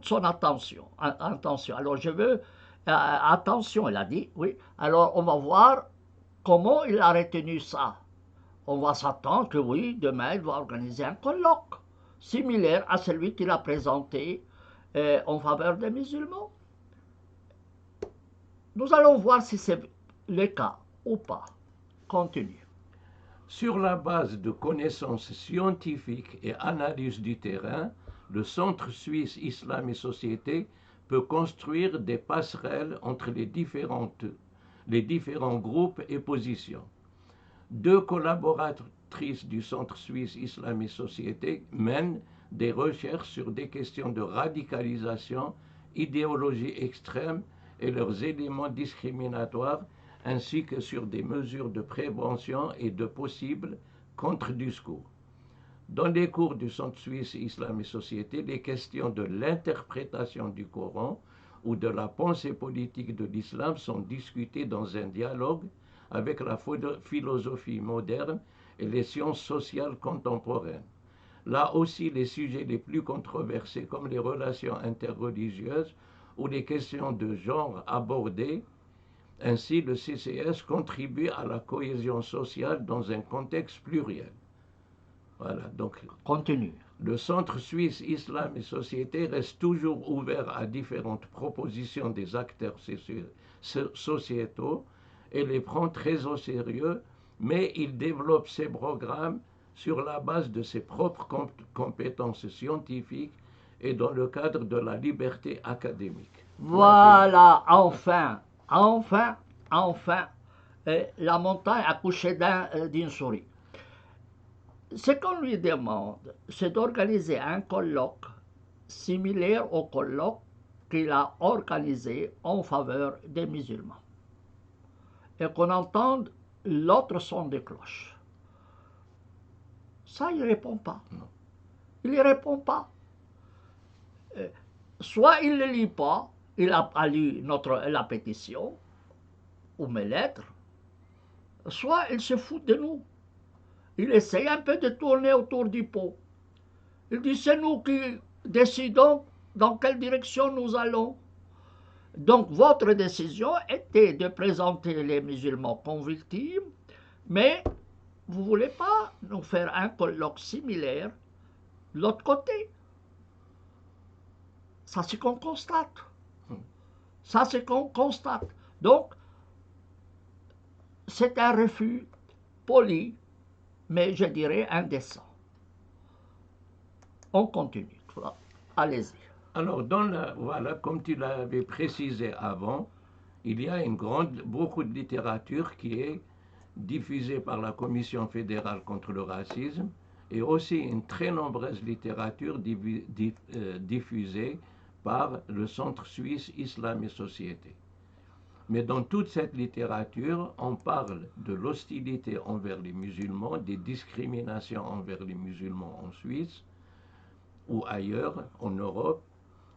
son attention. Alors je veux, attention, il a dit, oui. Alors on va voir comment il a retenu ça. On va s'attendre que oui, demain il va organiser un colloque similaire à celui qu'il a présenté en faveur des musulmans. Nous allons voir si c'est le cas ou pas. Continue. Sur la base de connaissances scientifiques et analyses du terrain, le Centre suisse Islam et Société peut construire des passerelles entre les différents groupes et positions. Deux collaboratrices du Centre suisse Islam et Société mènent des recherches sur des questions de radicalisation, idéologie extrême et leurs éléments discriminatoires, ainsi que sur des mesures de prévention et de possibles contre-discours. Dans les cours du Centre suisse Islam et Société, les questions de l'interprétation du Coran ou de la pensée politique de l'islam sont discutées dans un dialogue avec la philosophie moderne et les sciences sociales contemporaines. Là aussi, les sujets les plus controversés comme les relations interreligieuses ou les questions de genre abordées. Ainsi, le CCS contribue à la cohésion sociale dans un contexte pluriel. Voilà, donc Continue. le Centre suisse Islam et Société reste toujours ouvert à différentes propositions des acteurs sociétaux et les prend très au sérieux, mais il développe ses programmes sur la base de ses propres compétences scientifiques et dans le cadre de la liberté académique. Voilà, enfin, la montagne a couché d'une souris. Ce qu'on lui demande, c'est d'organiser un colloque similaire au colloque qu'il a organisé en faveur des musulmans. Et qu'on entende l'autre son de cloche. Ça, il ne répond pas. Non. Il ne répond pas. Soit il ne lit pas, il n'a pas lu la pétition ou mes lettres, soit il se fout de nous. Il essaye un peu de tourner autour du pot. Il dit, c'est nous qui décidons dans quelle direction nous allons. Donc votre décision était de présenter les musulmans comme victimes, mais vous ne voulez pas nous faire un colloque similaire de l'autre côté. Ça, c'est qu'on constate. Ça, c'est qu'on constate. Donc, c'est un refus poli, mais je dirais indécent. On continue. Allez-y. Alors, voilà, comme tu l'avais précisé avant, il y a beaucoup de littérature qui est diffusée par la Commission fédérale contre le racisme et aussi une très nombreuse littérature diffusée par le Centre suisse Islam et Société. Mais dans toute cette littérature, on parle de l'hostilité envers les musulmans, des discriminations envers les musulmans en Suisse ou ailleurs, en Europe,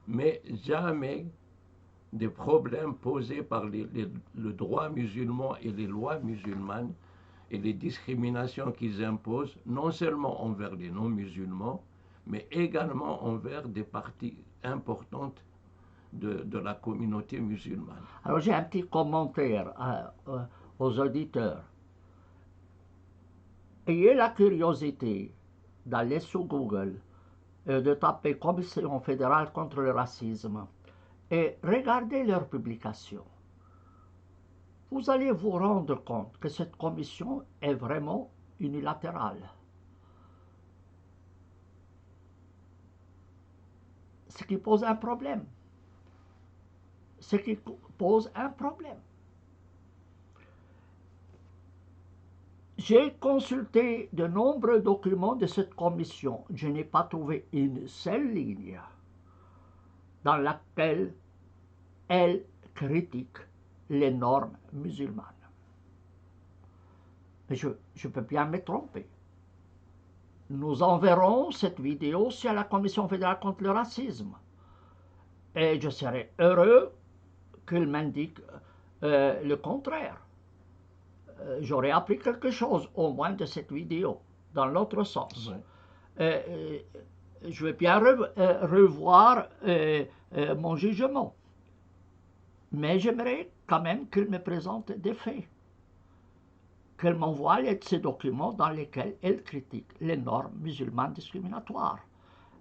mais jamais des problèmes posés par le droit musulman et les lois musulmanes et les discriminations qu'ils imposent, non seulement envers les non-musulmans, mais également envers des parties importantes de la communauté musulmane. Alors j'ai un petit commentaire aux auditeurs. Ayez la curiosité d'aller sur Google et de taper Commission fédérale contre le racisme et regardez leurs publications. vous allez vous rendre compte que cette commission est vraiment unilatérale. Ce qui pose un problème. Ce qui pose un problème. J'ai consulté de nombreux documents de cette commission. Je n'ai pas trouvé une seule ligne dans laquelle elle critique les normes musulmanes. Mais je peux bien me tromper. Nous enverrons cette vidéo aussi à la Commission fédérale contre le racisme. Et je serai heureux qu'il m'indique le contraire. J'aurais appris quelque chose, au moins de cette vidéo, dans l'autre sens. Ouais. Je vais bien revoir mon jugement. Mais j'aimerais quand même qu'il me présente des faits. Qu'elle m'envoie ces documents dans lesquels elle critique les normes musulmanes discriminatoires.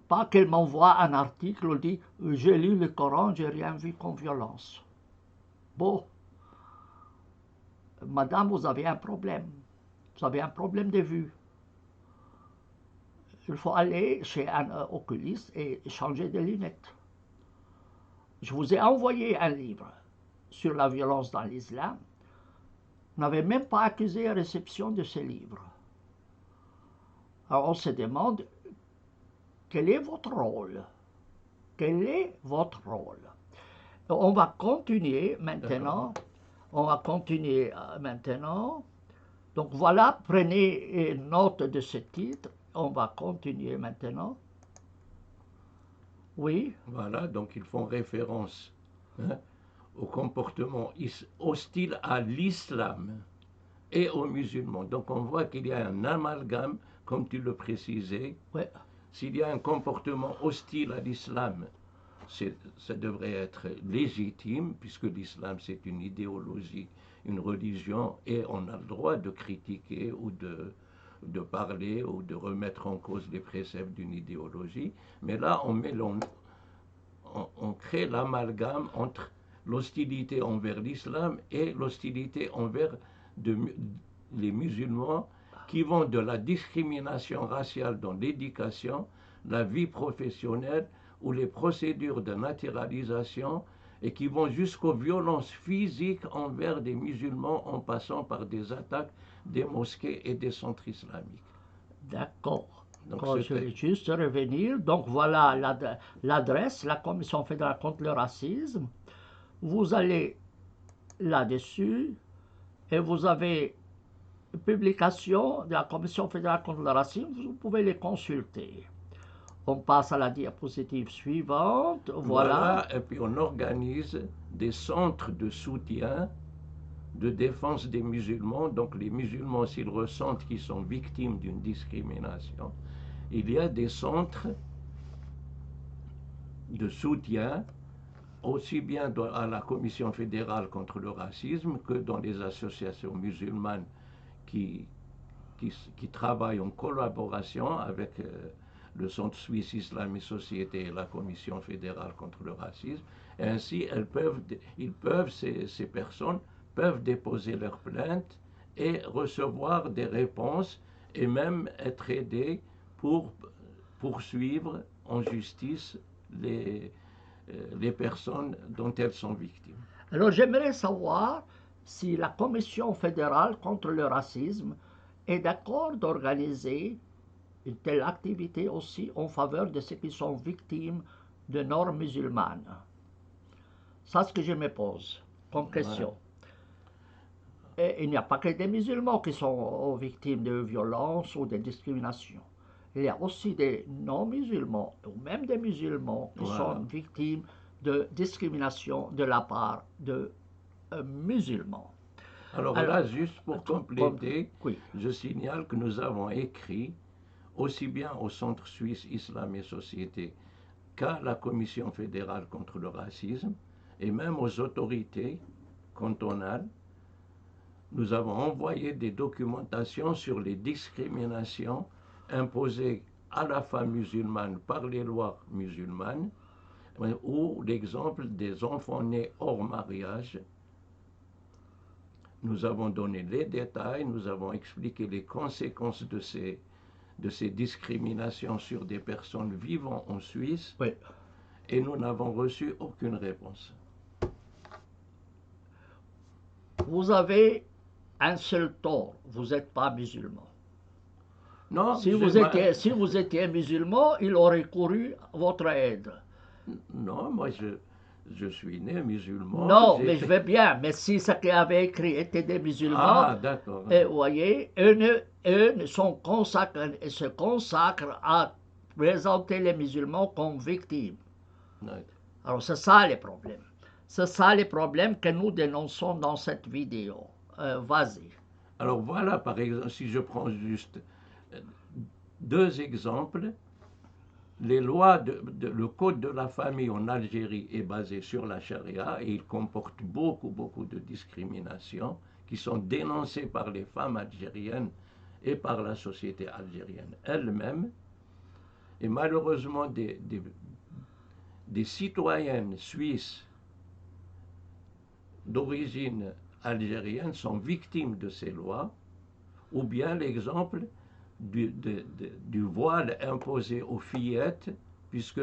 Pas qu'elle m'envoie un article où elle dit « j'ai lu le Coran, j'ai rien vu comme violence ». Bon, madame, vous avez un problème. Vous avez un problème de vue. Il faut aller chez un oculiste et changer de lunettes. Je vous ai envoyé un livre sur la violence dans l'islam. Vous n'avez même pas accusé la réception de ce livre. Alors on se demande, quel est votre rôle? Quel est votre rôle? On va continuer maintenant. On va continuer maintenant. Donc voilà, prenez note de ce titre. On va continuer maintenant. Oui. Voilà, donc ils font référence au comportement hostile à l'islam et aux musulmans. Donc on voit qu'il y a un amalgame, comme tu le précisais. Ouais. S'il y a un comportement hostile à l'islam, ça devrait être légitime, puisque l'islam c'est une idéologie, une religion, et on a le droit de critiquer ou de parler ou de remettre en cause les préceptes d'une idéologie. Mais là, on crée l'amalgame entre l'hostilité envers l'islam et l'hostilité envers les musulmans, qui vont de la discrimination raciale dans l'éducation, la vie professionnelle ou les procédures de naturalisation, et qui vont jusqu'aux violences physiques envers des musulmans en passant par des attaques des mosquées et des centres islamiques. D'accord. Je vais juste revenir. Donc voilà l'adresse, la Commission fédérale contre le racisme. Vous allez là-dessus et vous avez publication de la Commission fédérale contre le racisme. Vous pouvez les consulter. On passe à la diapositive suivante. Voilà. Et puis on organise des centres de soutien, de défense des musulmans. Donc les musulmans, s'ils ressentent qu'ils sont victimes d'une discrimination, il y a des centres de soutien, aussi bien à la Commission fédérale contre le racisme que dans les associations musulmanes qui travaillent en collaboration avec le Centre suisse Islam et Société et la Commission fédérale contre le racisme. Et ainsi, ces personnes peuvent déposer leurs plaintes et recevoir des réponses et même être aidées pour poursuivre en justice les personnes dont elles sont victimes. Alors j'aimerais savoir si la Commission fédérale contre le racisme est d'accord d'organiser une telle activité aussi en faveur de ceux qui sont victimes de normes musulmanes. C'est ce que je me pose comme question. Ouais. Et il n'y a pas que des musulmans qui sont victimes de violences ou de discriminations. Il y a aussi des non-musulmans, ou même des musulmans, qui sont victimes de discrimination de la part de musulmans. Alors là, juste pour compléter, je signale que nous avons écrit aussi bien au Centre suisse Islam et Société qu'à la Commission fédérale contre le racisme et même aux autorités cantonales. Nous avons envoyé des documentations sur les discriminations imposées à la femme musulmane par les lois musulmanes, ou l'exemple des enfants nés hors mariage nous avons donné les détails, nous avons expliqué les conséquences de ces discriminations sur des personnes vivant en Suisse, Oui. et nous n'avons reçu aucune réponse. Vous avez un seul tort, vous n'êtes pas musulman. Non, Si vous étiez musulman, il aurait couru à votre aide. non, moi je suis né musulman. Non, mais je veux bien, mais si ce qu'ils avaient écrit étaient des musulmans, Ah, d'accord. vous voyez, eux se consacrent à présenter les musulmans comme victimes. D'accord. Alors c'est ça les problèmes. C'est ça les problèmes que nous dénonçons dans cette vidéo. Vas-y. Alors voilà, par exemple, si je prends juste deux exemples, les lois le code de la famille en Algérie est basé sur la charia et il comporte beaucoup de discriminations qui sont dénoncées par les femmes algériennes et par la société algérienne elle-même. Et malheureusement, des citoyennes suisses d'origine algérienne sont victimes de ces lois, ou bien l'exemple du voile imposé aux fillettes, puisque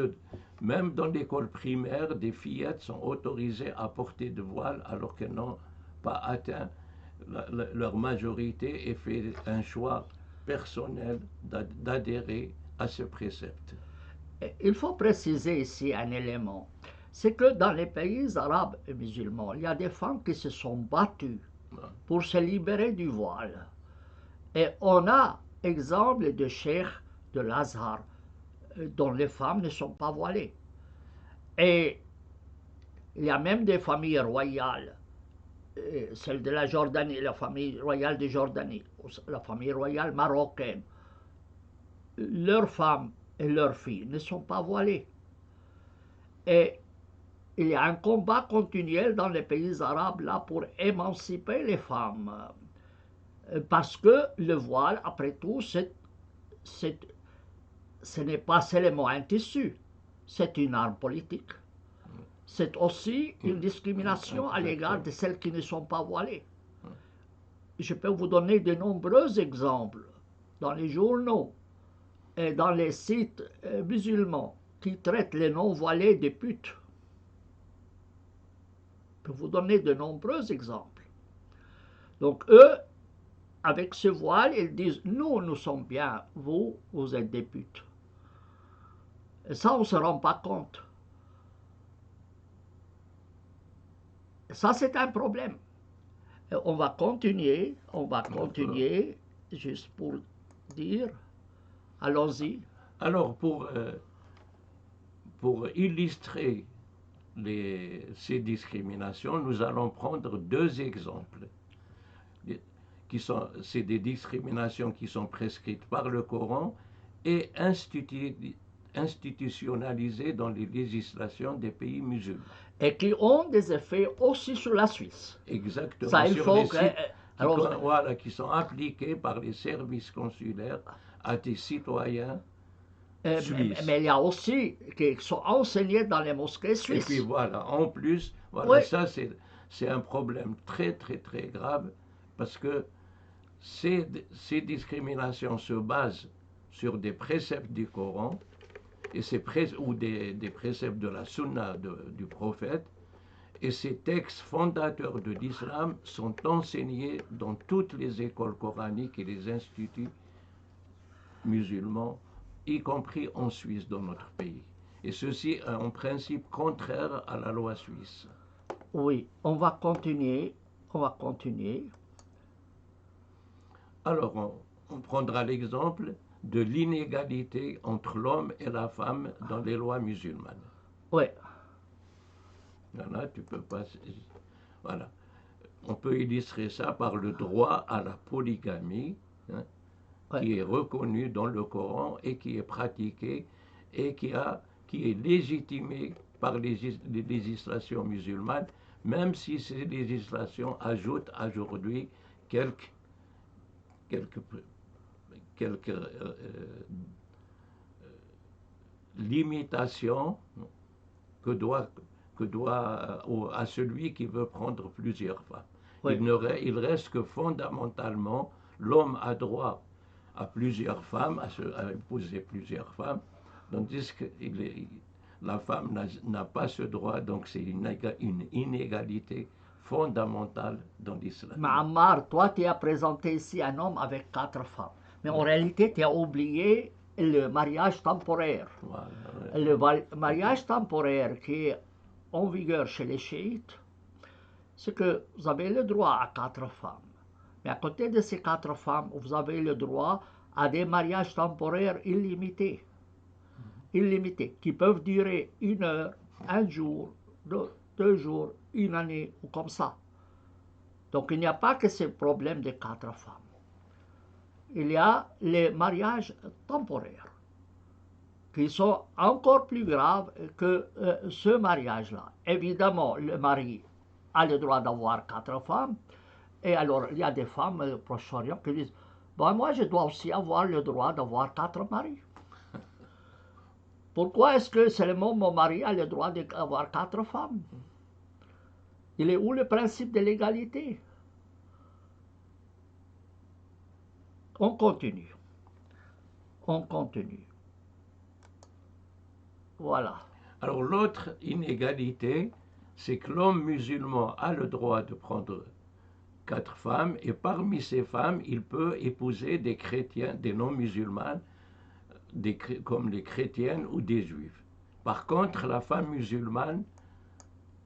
même dans l'école primaire, des fillettes sont autorisées à porter de voile alors qu'elles n'ont pas atteint leur majorité et fait un choix personnel d'adhérer à ce précepte. Il faut préciser ici un élément. C'est que dans les pays arabes et musulmans, il y a des femmes qui se sont battues pour se libérer du voile. Et on a exemple de cheikhs de l'Azhar dont les femmes ne sont pas voilées. Et il y a même des familles royales, celle de la Jordanie, la famille royale de Jordanie, la famille royale marocaine. Leurs femmes et leurs filles ne sont pas voilées. Et il y a un combat continuel dans les pays arabes là pour émanciper les femmes. Parce que le voile, après tout, ce n'est pas seulement un tissu, c'est une arme politique. C'est aussi une discrimination à l'égard de celles qui ne sont pas voilées. Je peux vous donner de nombreux exemples dans les journaux et dans les sites musulmans qui traitent les non-voilés de putes. Je peux vous donner de nombreux exemples. Donc eux, avec ce voile, ils disent, nous sommes bien, vous êtes des putes. Et ça, on ne se rend pas compte. Et ça, c'est un problème. Et on va continuer, juste pour dire, allons-y. Alors, pour illustrer ces discriminations, nous allons prendre deux exemples. C'est des discriminations qui sont prescrites par le Coran et institutionnalisées dans les législations des pays musulmans. Et qui ont des effets aussi sur la Suisse. Exactement. Ça, il faut qui sont appliqués par les services consulaires à des citoyens suisses. Mais il y a aussi qui sont enseignés dans les mosquées suisses. Et puis voilà, en plus, voilà, oui. Ça c'est un problème très grave parce que ces discriminations se basent sur des préceptes du Coran et ou des préceptes de la Sunna du prophète, et ces textes fondateurs de l'islam sont enseignés dans toutes les écoles coraniques et les instituts musulmans, y compris en Suisse, dans notre pays. Et ceci est en principe contraire à la loi suisse. Oui, on va continuer. Alors, on prendra l'exemple de l'inégalité entre l'homme et la femme dans les lois musulmanes. Oui. Voilà, tu peux pas. Voilà. On peut illustrer ça par le droit à la polygamie, hein, ouais, qui est reconnu dans le Coran et qui est pratiqué et qui est légitimé par les législations musulmanes, même si ces législations ajoutent aujourd'hui quelques limitations à celui qui veut prendre plusieurs femmes. Oui. Il reste que fondamentalement, l'homme a droit à plusieurs femmes, à épouser plusieurs femmes, tandis que la femme n'a pas ce droit, donc c'est une inégalité fondamentale dans l'islam. Mais Ammar, toi, tu as présenté ici un homme avec 4 femmes. Mais en réalité, tu as oublié le mariage temporaire. Voilà, Le mariage temporaire qui est en vigueur chez les chiites, c'est que vous avez le droit à 4 femmes. Mais à côté de ces 4 femmes, vous avez le droit à des mariages temporaires illimités. Illimités, qui peuvent durer 1 heure, 1 jour, 2 jours, 1 année, ou comme ça. Donc il n'y a pas que ce problème de 4 femmes. Il y a les mariages temporaires, qui sont encore plus graves que ce mariage-là. Évidemment, le mari a le droit d'avoir 4 femmes, et alors il y a des femmes au Proche-Orient qui disent bon, moi je dois aussi avoir le droit d'avoir 4 maris. Pourquoi est-ce que seulement mon mari a le droit d'avoir 4 femmes? Il est où le principe de l'égalité? On continue. On continue. Voilà. Alors l'autre inégalité, c'est que l'homme musulman a le droit de prendre 4 femmes, et parmi ces femmes, il peut épouser des chrétiens, des non-musulmans, comme les chrétiennes ou des juifs. Par contre, la femme musulmane,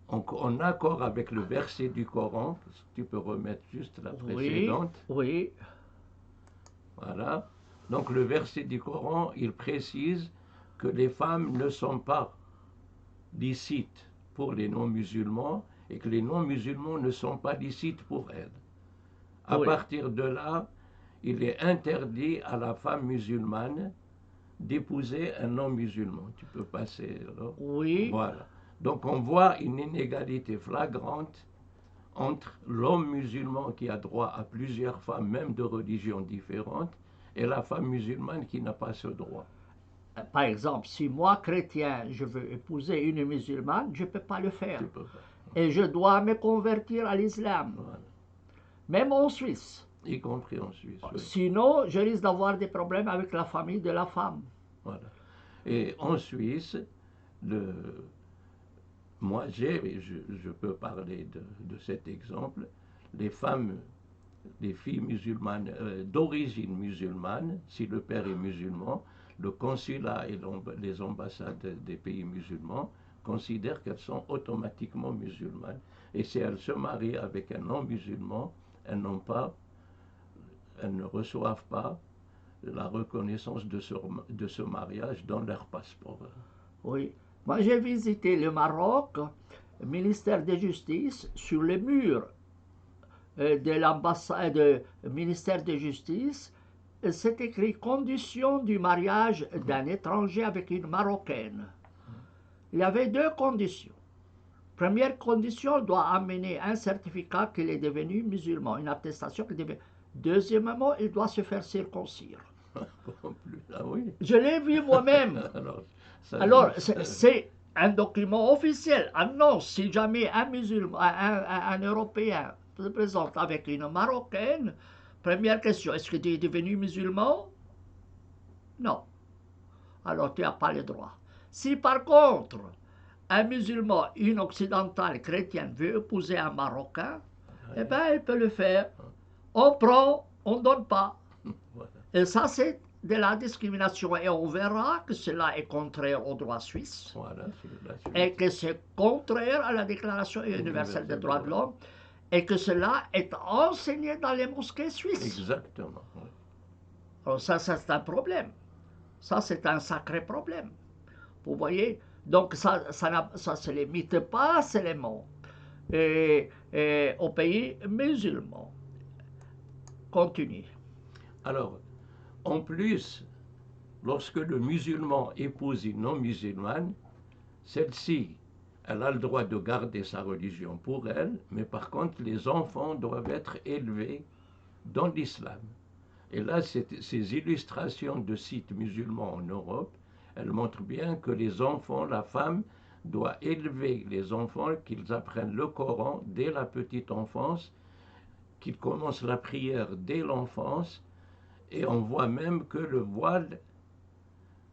en accord avec le verset du Coran, si tu peux remettre juste la précédente. Oui. Voilà. Donc le verset du Coran, il précise que les femmes ne sont pas licites pour les non-musulmans et que les non-musulmans ne sont pas licites pour elles. À partir de là, il est interdit à la femme musulmane d'épouser un non-musulman. Tu peux passer alors. Oui. Voilà. Donc on voit une inégalité flagrante entre l'homme musulman qui a droit à plusieurs femmes, même de religions différentes, et la femme musulmane qui n'a pas ce droit. Par exemple, si moi, chrétien, je veux épouser une musulmane, je ne peux pas le faire. Et je dois me convertir à l'islam. Voilà. Même en Suisse. Y compris en Suisse. Oui. Sinon, je risque d'avoir des problèmes avec la famille de la femme. Voilà. Et en Suisse, moi, je peux parler de cet exemple, les filles musulmanes, d'origine musulmane, si le père est musulman, le consulat et les ambassades des pays musulmans considèrent qu'elles sont automatiquement musulmanes. Et si elles se marient avec un non-musulman, elles ne reçoivent pas la reconnaissance de ce mariage dans leur passeport. Oui. Moi, j'ai visité le Maroc, le ministère de Justice, sur le mur de l'ambassade, du ministère de Justice, c'est écrit « Condition du mariage d'un étranger avec une Marocaine ». Il y avait 2 conditions. Première condition, il doit amener un certificat qu'il est devenu musulman, une attestation qu'il est devenu. Deuxièmement, il doit se faire circoncire. Ah oui. Je l'ai vu moi-même. Alors c'est un document officiel. Ah non, si jamais un musulman, un Européen se présente avec une Marocaine, première question, est-ce que tu es devenu musulman? Non. Alors tu n'as pas le droit. Si par contre, un musulman, une occidentale chrétienne veut épouser un Marocain, eh bien, elle peut le faire. On prend, on ne donne pas. Et ça, c'est de la discrimination. Et on verra que cela est contraire au droit suisse. Voilà, et que c'est contraire à la Déclaration universelle des droits de l'homme. Et que cela est enseigné dans les mosquées suisses. Exactement. Oui. Alors ça, c'est un problème. Ça, c'est un sacré problème. Vous voyez? Donc ça ne se limite pas seulement aux pays musulmans. Continue. Alors, en plus, lorsque le musulman épouse une non-musulmane, celle-ci, elle a le droit de garder sa religion pour elle, mais par contre, les enfants doivent être élevés dans l'islam. Et là, ces illustrations de sites musulmans en Europe, elles montrent bien que les enfants, la femme, doit élever les enfants, qu'ils apprennent le Coran dès la petite enfance, qu'ils commencent la prière dès l'enfance, et on voit même que le voile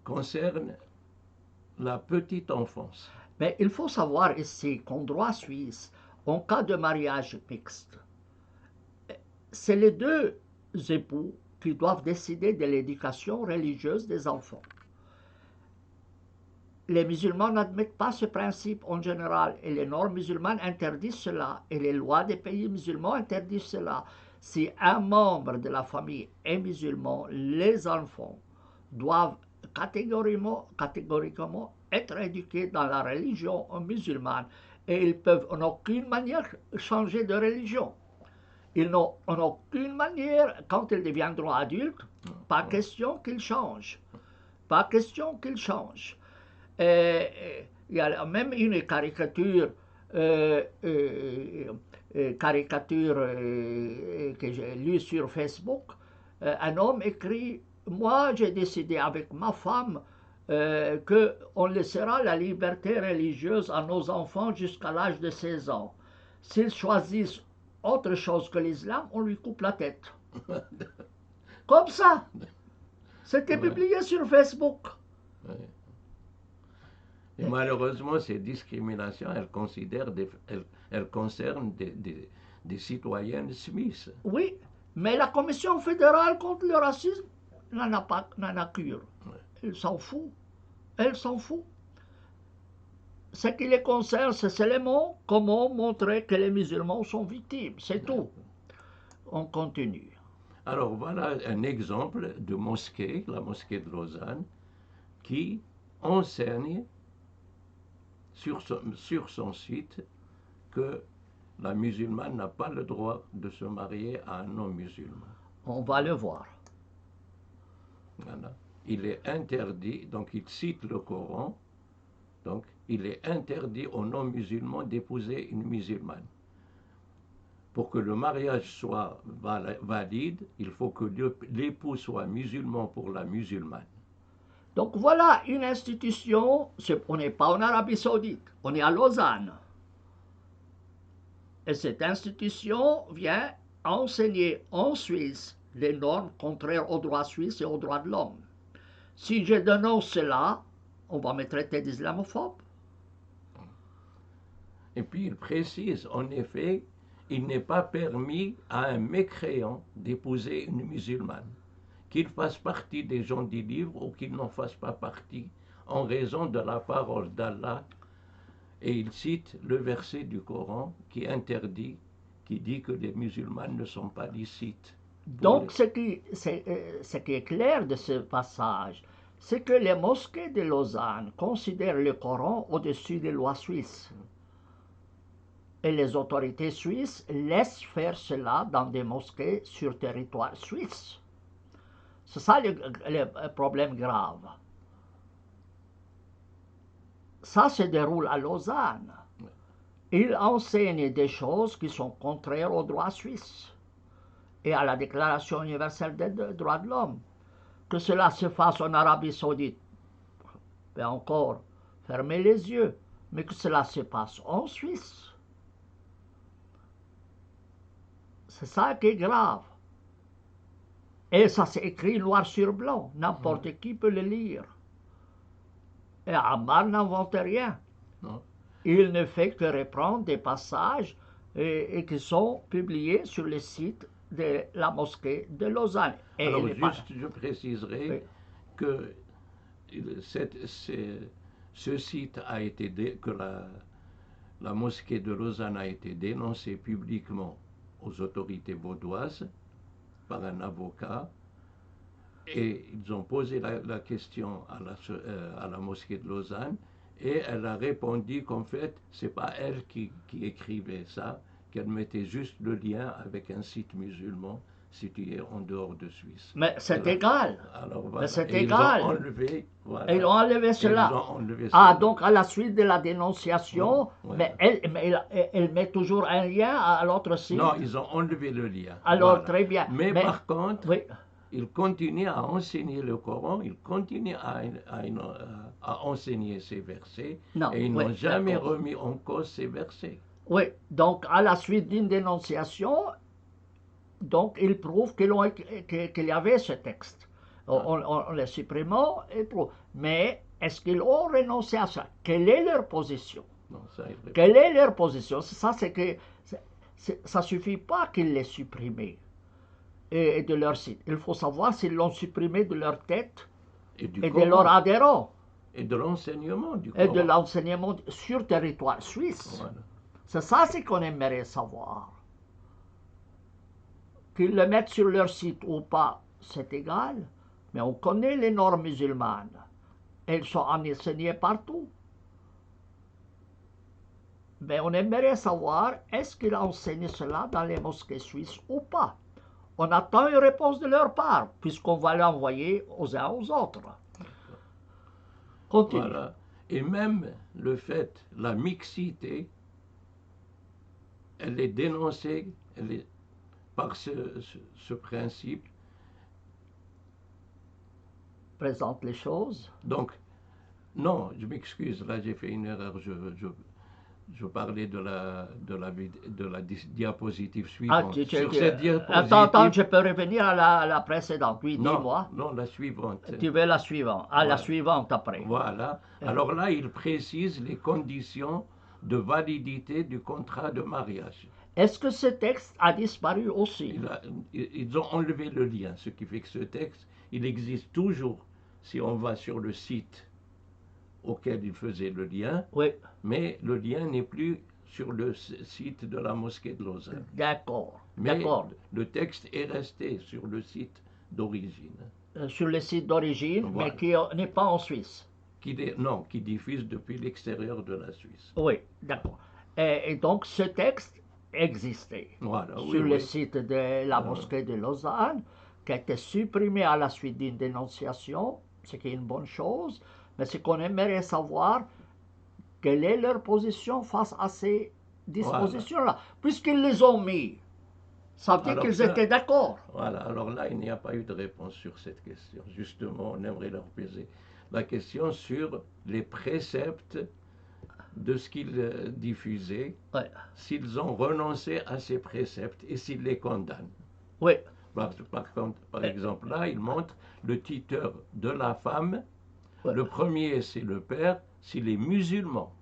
concerne la petite enfance. Mais il faut savoir ici qu'en droit suisse, en cas de mariage mixte, c'est les deux époux qui doivent décider de l'éducation religieuse des enfants. Les musulmans n'admettent pas ce principe en général et les normes musulmanes interdisent cela et les lois des pays musulmans interdisent cela. Si un membre de la famille est musulman, les enfants doivent catégoriquement être éduqués dans la religion musulmane et ils peuvent en aucune manière changer de religion. Ils n'ont en aucune manière, quand ils deviendront adultes, pas question qu'ils changent. Pas question qu'ils changent. Il y a même une caricature, que j'ai lue sur Facebook. Un homme écrit: moi, j'ai décidé avec ma femme qu'on laissera la liberté religieuse à nos enfants jusqu'à l'âge de 16 ans. S'ils choisissent autre chose que l'islam, on lui coupe la tête. Comme ça. C'était publié sur Facebook. Ouais. Et malheureusement, ces discriminations, elles concernent des citoyennes suisses. Oui, mais la Commission fédérale contre le racisme n'en a cure. Elle s'en fout. Elle s'en fout. Ce qui les concerne, c'est seulement comment montrer que les musulmans sont victimes. C'est tout. On continue. Alors voilà un exemple de mosquée, la mosquée de Lausanne, qui enseigne sur son site que la musulmane n'a pas le droit de se marier à un non-musulman. On va le voir. Voilà. Il est interdit, donc il cite le Coran, donc il est interdit aux non-musulmans d'épouser une musulmane. Pour que le mariage soit valide, il faut que l'époux soit musulman pour la musulmane. Donc voilà une institution, on n'est pas en Arabie Saoudite, on est à Lausanne. Et cette institution vient enseigner en Suisse les normes contraires au droit suisse et aux droits de l'homme. Si je dénonce cela, on va me traiter d'islamophobe. Et puis il précise, en effet, il n'est pas permis à un mécréant d'épouser une musulmane, qu'il fasse partie des gens du livre ou qu'il n'en fasse pas partie, en raison de la parole d'Allah. Et il cite le verset du Coran qui interdit, qui dit que les musulmanes ne sont pas licites. Donc ce qui est clair de ce passage, c'est que les mosquées de Lausanne considèrent le Coran au-dessus des lois suisses. Et les autorités suisses laissent faire cela dans des mosquées sur territoire suisse. C'est ça le problème grave. Ça se déroule à Lausanne. Ils enseignent des choses qui sont contraires au droit suisse et à la Déclaration universelle des droits de l'homme. Que cela se fasse en Arabie Saoudite, et encore, fermez les yeux, mais que cela se passe en Suisse. C'est ça qui est grave. Et ça c'est écrit noir sur blanc, n'importe qui peut le lire. Et Ammar n'invente rien. Non. Il ne fait que reprendre des passages et qui sont publiés sur le site de la mosquée de Lausanne. Et alors juste, je préciserai oui. que ce site a été, que la mosquée de Lausanne a été dénoncée publiquement aux autorités vaudoises par un avocat, et ils ont posé la question à la mosquée de Lausanne, et elle a répondu qu'en fait, c'est pas elle qui écrivait ça, qu'elle mettait juste le lien avec un site musulman situé en dehors de Suisse. Mais c'est égal. Alors voilà. Mais c'est et égal. Ils ont enlevé, voilà. Ils ont enlevé cela. Ils ont enlevé Ah, cela. donc à la suite de la dénonciation, Ouais. mais elle met toujours un lien à l'autre site. Non, ils ont enlevé le lien. Alors, Voilà. très bien. Mais par contre, oui. ils continuent à enseigner le Coran, ils continuent à enseigner ces versets, Non, et ils oui, n'ont jamais d'accord. remis en cause ces versets. Oui, donc à la suite d'une dénonciation, donc ils prouvent qu'il y avait ce texte. En les supprimant, ils prouvent. Mais est-ce qu'ils ont renoncé à ça? Quelle est leur position? Non, ça, Quelle est leur position? Ça, c'est que ça suffit pas qu'ils l'aient supprimé et de leur site. Il faut savoir s'ils l'ont supprimé de leur tête et du et de Coran, leurs adhérents et de l'enseignement du et Coran. de l'enseignement sur territoire suisse. Voilà. C'est ça ce qu'on aimerait savoir. Qu'ils le mettent sur leur site ou pas, c'est égal, mais on connaît les normes musulmanes. Elles sont enseignées partout. Mais on aimerait savoir, est-ce qu'ils enseignent cela dans les mosquées suisses ou pas? On attend une réponse de leur part, puisqu'on va l'envoyer aux uns aux autres. Continue. Voilà. Et même le fait, la mixité, elle est dénoncée par ce principe. Présente les choses. Donc, non, je m'excuse, là j'ai fait une erreur. Je parlais de la diapositive suivante. Sur cette diapositive. Attends, je peux revenir à la précédente. Oui, dis-moi. Non, la suivante. Tu veux la suivante. Ah, Voilà. la suivante après. Voilà. Alors là, il précise les conditions de validité du contrat de mariage. Est-ce que ce texte a disparu aussi? Ils ont enlevé le lien, ce qui fait que ce texte, il existe toujours si on va sur le site auquel il faisait le lien, Oui. mais le lien n'est plus sur le site de la mosquée de Lausanne. D'accord. Mais D'accord. le texte est resté sur le site d'origine. Sur le site d'origine, Voilà. mais qui n'est pas en Suisse. Qui diffuse depuis l'extérieur de la Suisse. Oui, d'accord. Et donc ce texte existait Voilà, sur le site de la mosquée de Lausanne, qui a été supprimé à la suite d'une dénonciation, ce qui est une bonne chose, mais ce qu'on aimerait savoir, quelle est leur position face à ces dispositions-là, puisqu'ils les ont mis. Ça veut dire qu'ils étaient d'accord. Voilà, alors là, il n'y a pas eu de réponse sur cette question. Justement, on aimerait leur poser la question sur les préceptes de ce qu'ils diffusaient, Ouais. s'ils ont renoncé à ces préceptes et s'ils les condamnent. Oui. Par exemple, là, il montre le tuteur de la femme. Ouais. Le premier, c'est le père, s'il est musulman.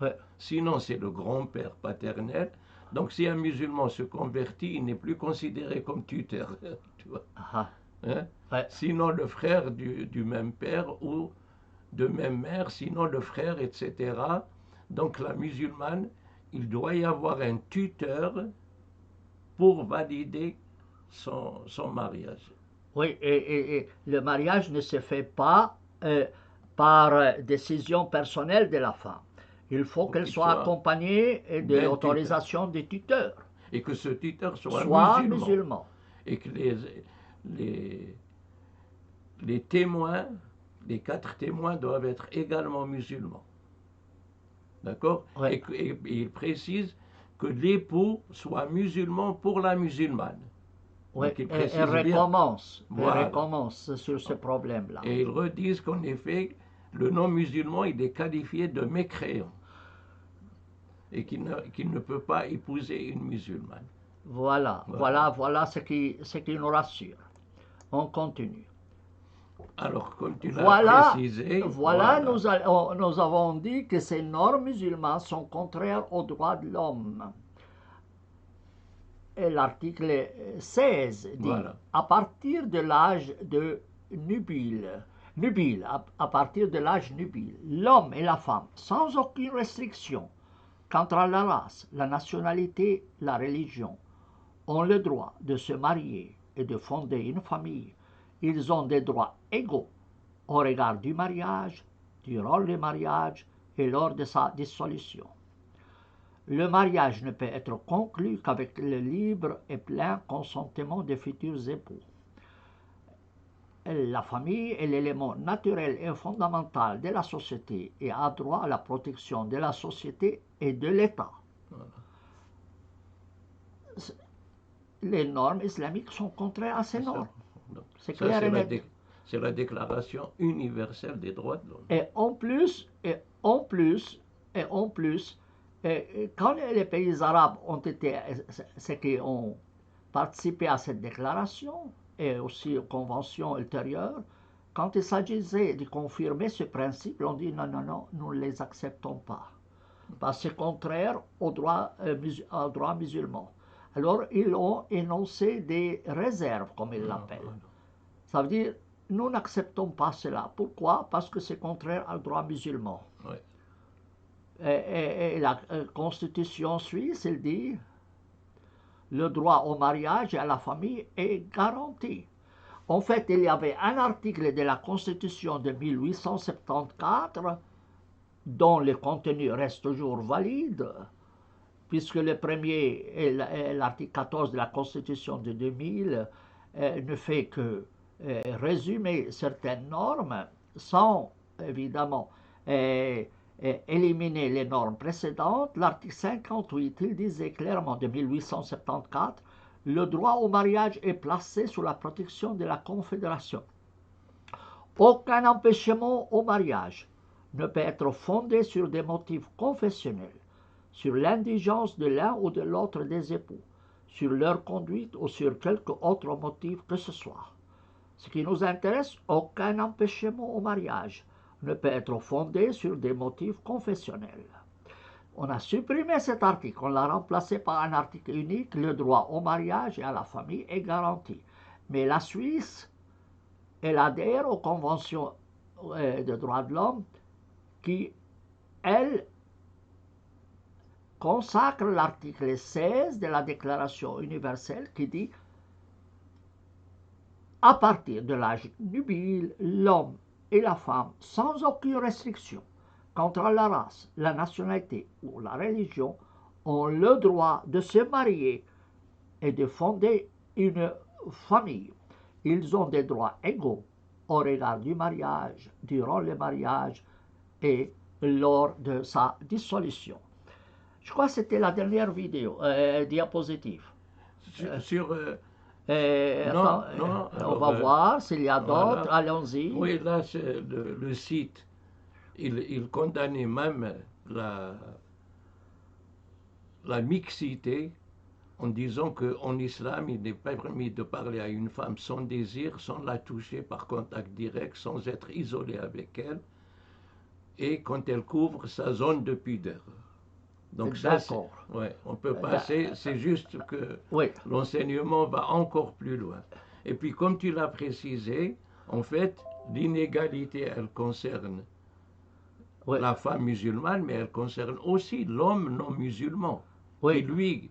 Ouais. Sinon, c'est le grand-père paternel. Donc, si un musulman se convertit, il n'est plus considéré comme tuteur. Tu vois, Ah. hein? Ouais. Sinon, le frère du même père ou de même mère, sinon le frère, etc. Donc, la musulmane, il doit y avoir un tuteur pour valider son mariage. Oui, et le mariage ne se fait pas par décision personnelle de la femme. Il faut qu'elle soit accompagnée de l'autorisation du tuteur. Et que ce tuteur soit musulman. Et que les témoins, les 4 témoins doivent être également musulmans. D'accord? Ouais. Et il précise que l'époux soit musulman pour la musulmane. Oui, et recommence sur ce problème-là. Et ils redisent qu'en effet, le non-musulman, il est qualifié de mécréant et qu'il ne peut pas épouser une musulmane. Voilà ce qui nous rassure. On continue. Alors, comme tu l'as précisé... Nous avons dit que ces normes musulmanes sont contraires aux droits de l'homme. Et l'article 16 dit, à partir de l'âge nubile, à partir de l'âge nubile, l'homme et la femme, sans aucune restriction quant à la race, la nationalité, la religion, ont le droit de se marier et de fonder une famille. Ils ont des droits égaux au regard du mariage, durant le mariage et lors de sa dissolution. Le mariage ne peut être conclu qu'avec le libre et plein consentement des futurs époux. La famille est l'élément naturel et fondamental de la société et a droit à la protection de la société et de l'État. Voilà. Les normes islamiques sont contraires à ces normes. C'est clair et net. C'est la Déclaration universelle des droits de l'homme. Et en plus, quand les pays arabes ont été ceux qui ont participé à cette déclaration et aussi aux conventions ultérieures. Quand il s'agissait de confirmer ce principe, on dit non, non, non, nous ne les acceptons pas, parce que c'est contraire au droit musulman. Alors, ils ont énoncé des réserves, comme ils l'appellent. Ça veut dire, nous n'acceptons pas cela. Pourquoi? Parce que c'est contraire au droit musulman. Ouais. Et la Constitution suisse, elle dit, le droit au mariage et à la famille est garanti. En fait, il y avait un article de la Constitution de 1874 dont le contenu reste toujours valide, puisque le premier est l'article 14 de la Constitution de 2000 ne fait que résumer certaines normes sans, évidemment, éliminer les normes précédentes. L'article 58, il disait clairement de 1874, le droit au mariage est placé sous la protection de la Confédération. Aucun empêchement au mariage ne peut être fondé sur des motifs confessionnels, sur l'indigence de l'un ou de l'autre des époux, sur leur conduite ou sur quelque autre motif que ce soit. Ce qui nous intéresse, aucun empêchement au mariage ne peut être fondé sur des motifs confessionnels. On a supprimé cet article, on l'a remplacé par un article unique, le droit au mariage et à la famille est garanti. Mais la Suisse, elle adhère aux conventions de droits de l'homme qui, elle, consacre l'article 16 de la Déclaration universelle qui dit à partir de l'âge nubile, l'homme et la femme, sans aucune restriction, contre la race, la nationalité ou la religion, ont le droit de se marier et de fonder une famille. Ils ont des droits égaux au regard du mariage, durant le mariage et lors de sa dissolution. Je crois que c'était la dernière vidéo, diapositive. Non, on va voir s'il y a d'autres. Voilà. Allons-y. Oui, là, c'est le site. Il condamnait même la mixité en disant qu'en islam, il n'est pas permis de parler à une femme sans désir, sans la toucher par contact direct, sans être isolé avec elle, et quand elle couvre sa zone de pudeur. Donc ça, ouais, on peut passer, c'est juste que oui, l'enseignement va encore plus loin. Et puis, comme tu l'as précisé, en fait, l'inégalité, elle concerne oui, la femme musulmane, mais elle concerne aussi l'homme non musulman, oui, qui lui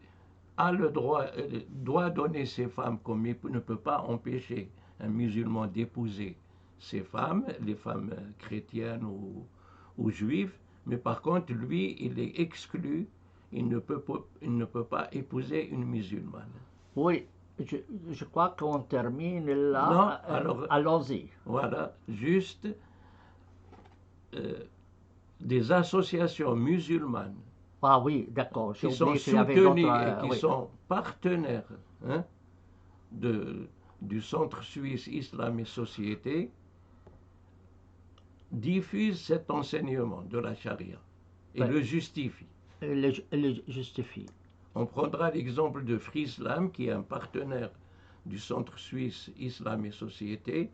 a le droit, doit donner ses femmes, comme il ne peut pas empêcher un musulman d'épouser ses femmes, les femmes chrétiennes ou juives, mais par contre, lui, il est exclu, il ne peut pas épouser une musulmane. Oui, je crois qu'on termine là. Non, alors, allons-y. Voilà, juste des associations musulmanes. Ah oui, d'accord. Qui sont soutenues et qui sont partenaires du Centre suisse Islam et Société, diffusent cet enseignement de la charia et le justifient. Le justifie. On prendra l'exemple de Frislam, qui est un partenaire du Centre suisse Islam et Société.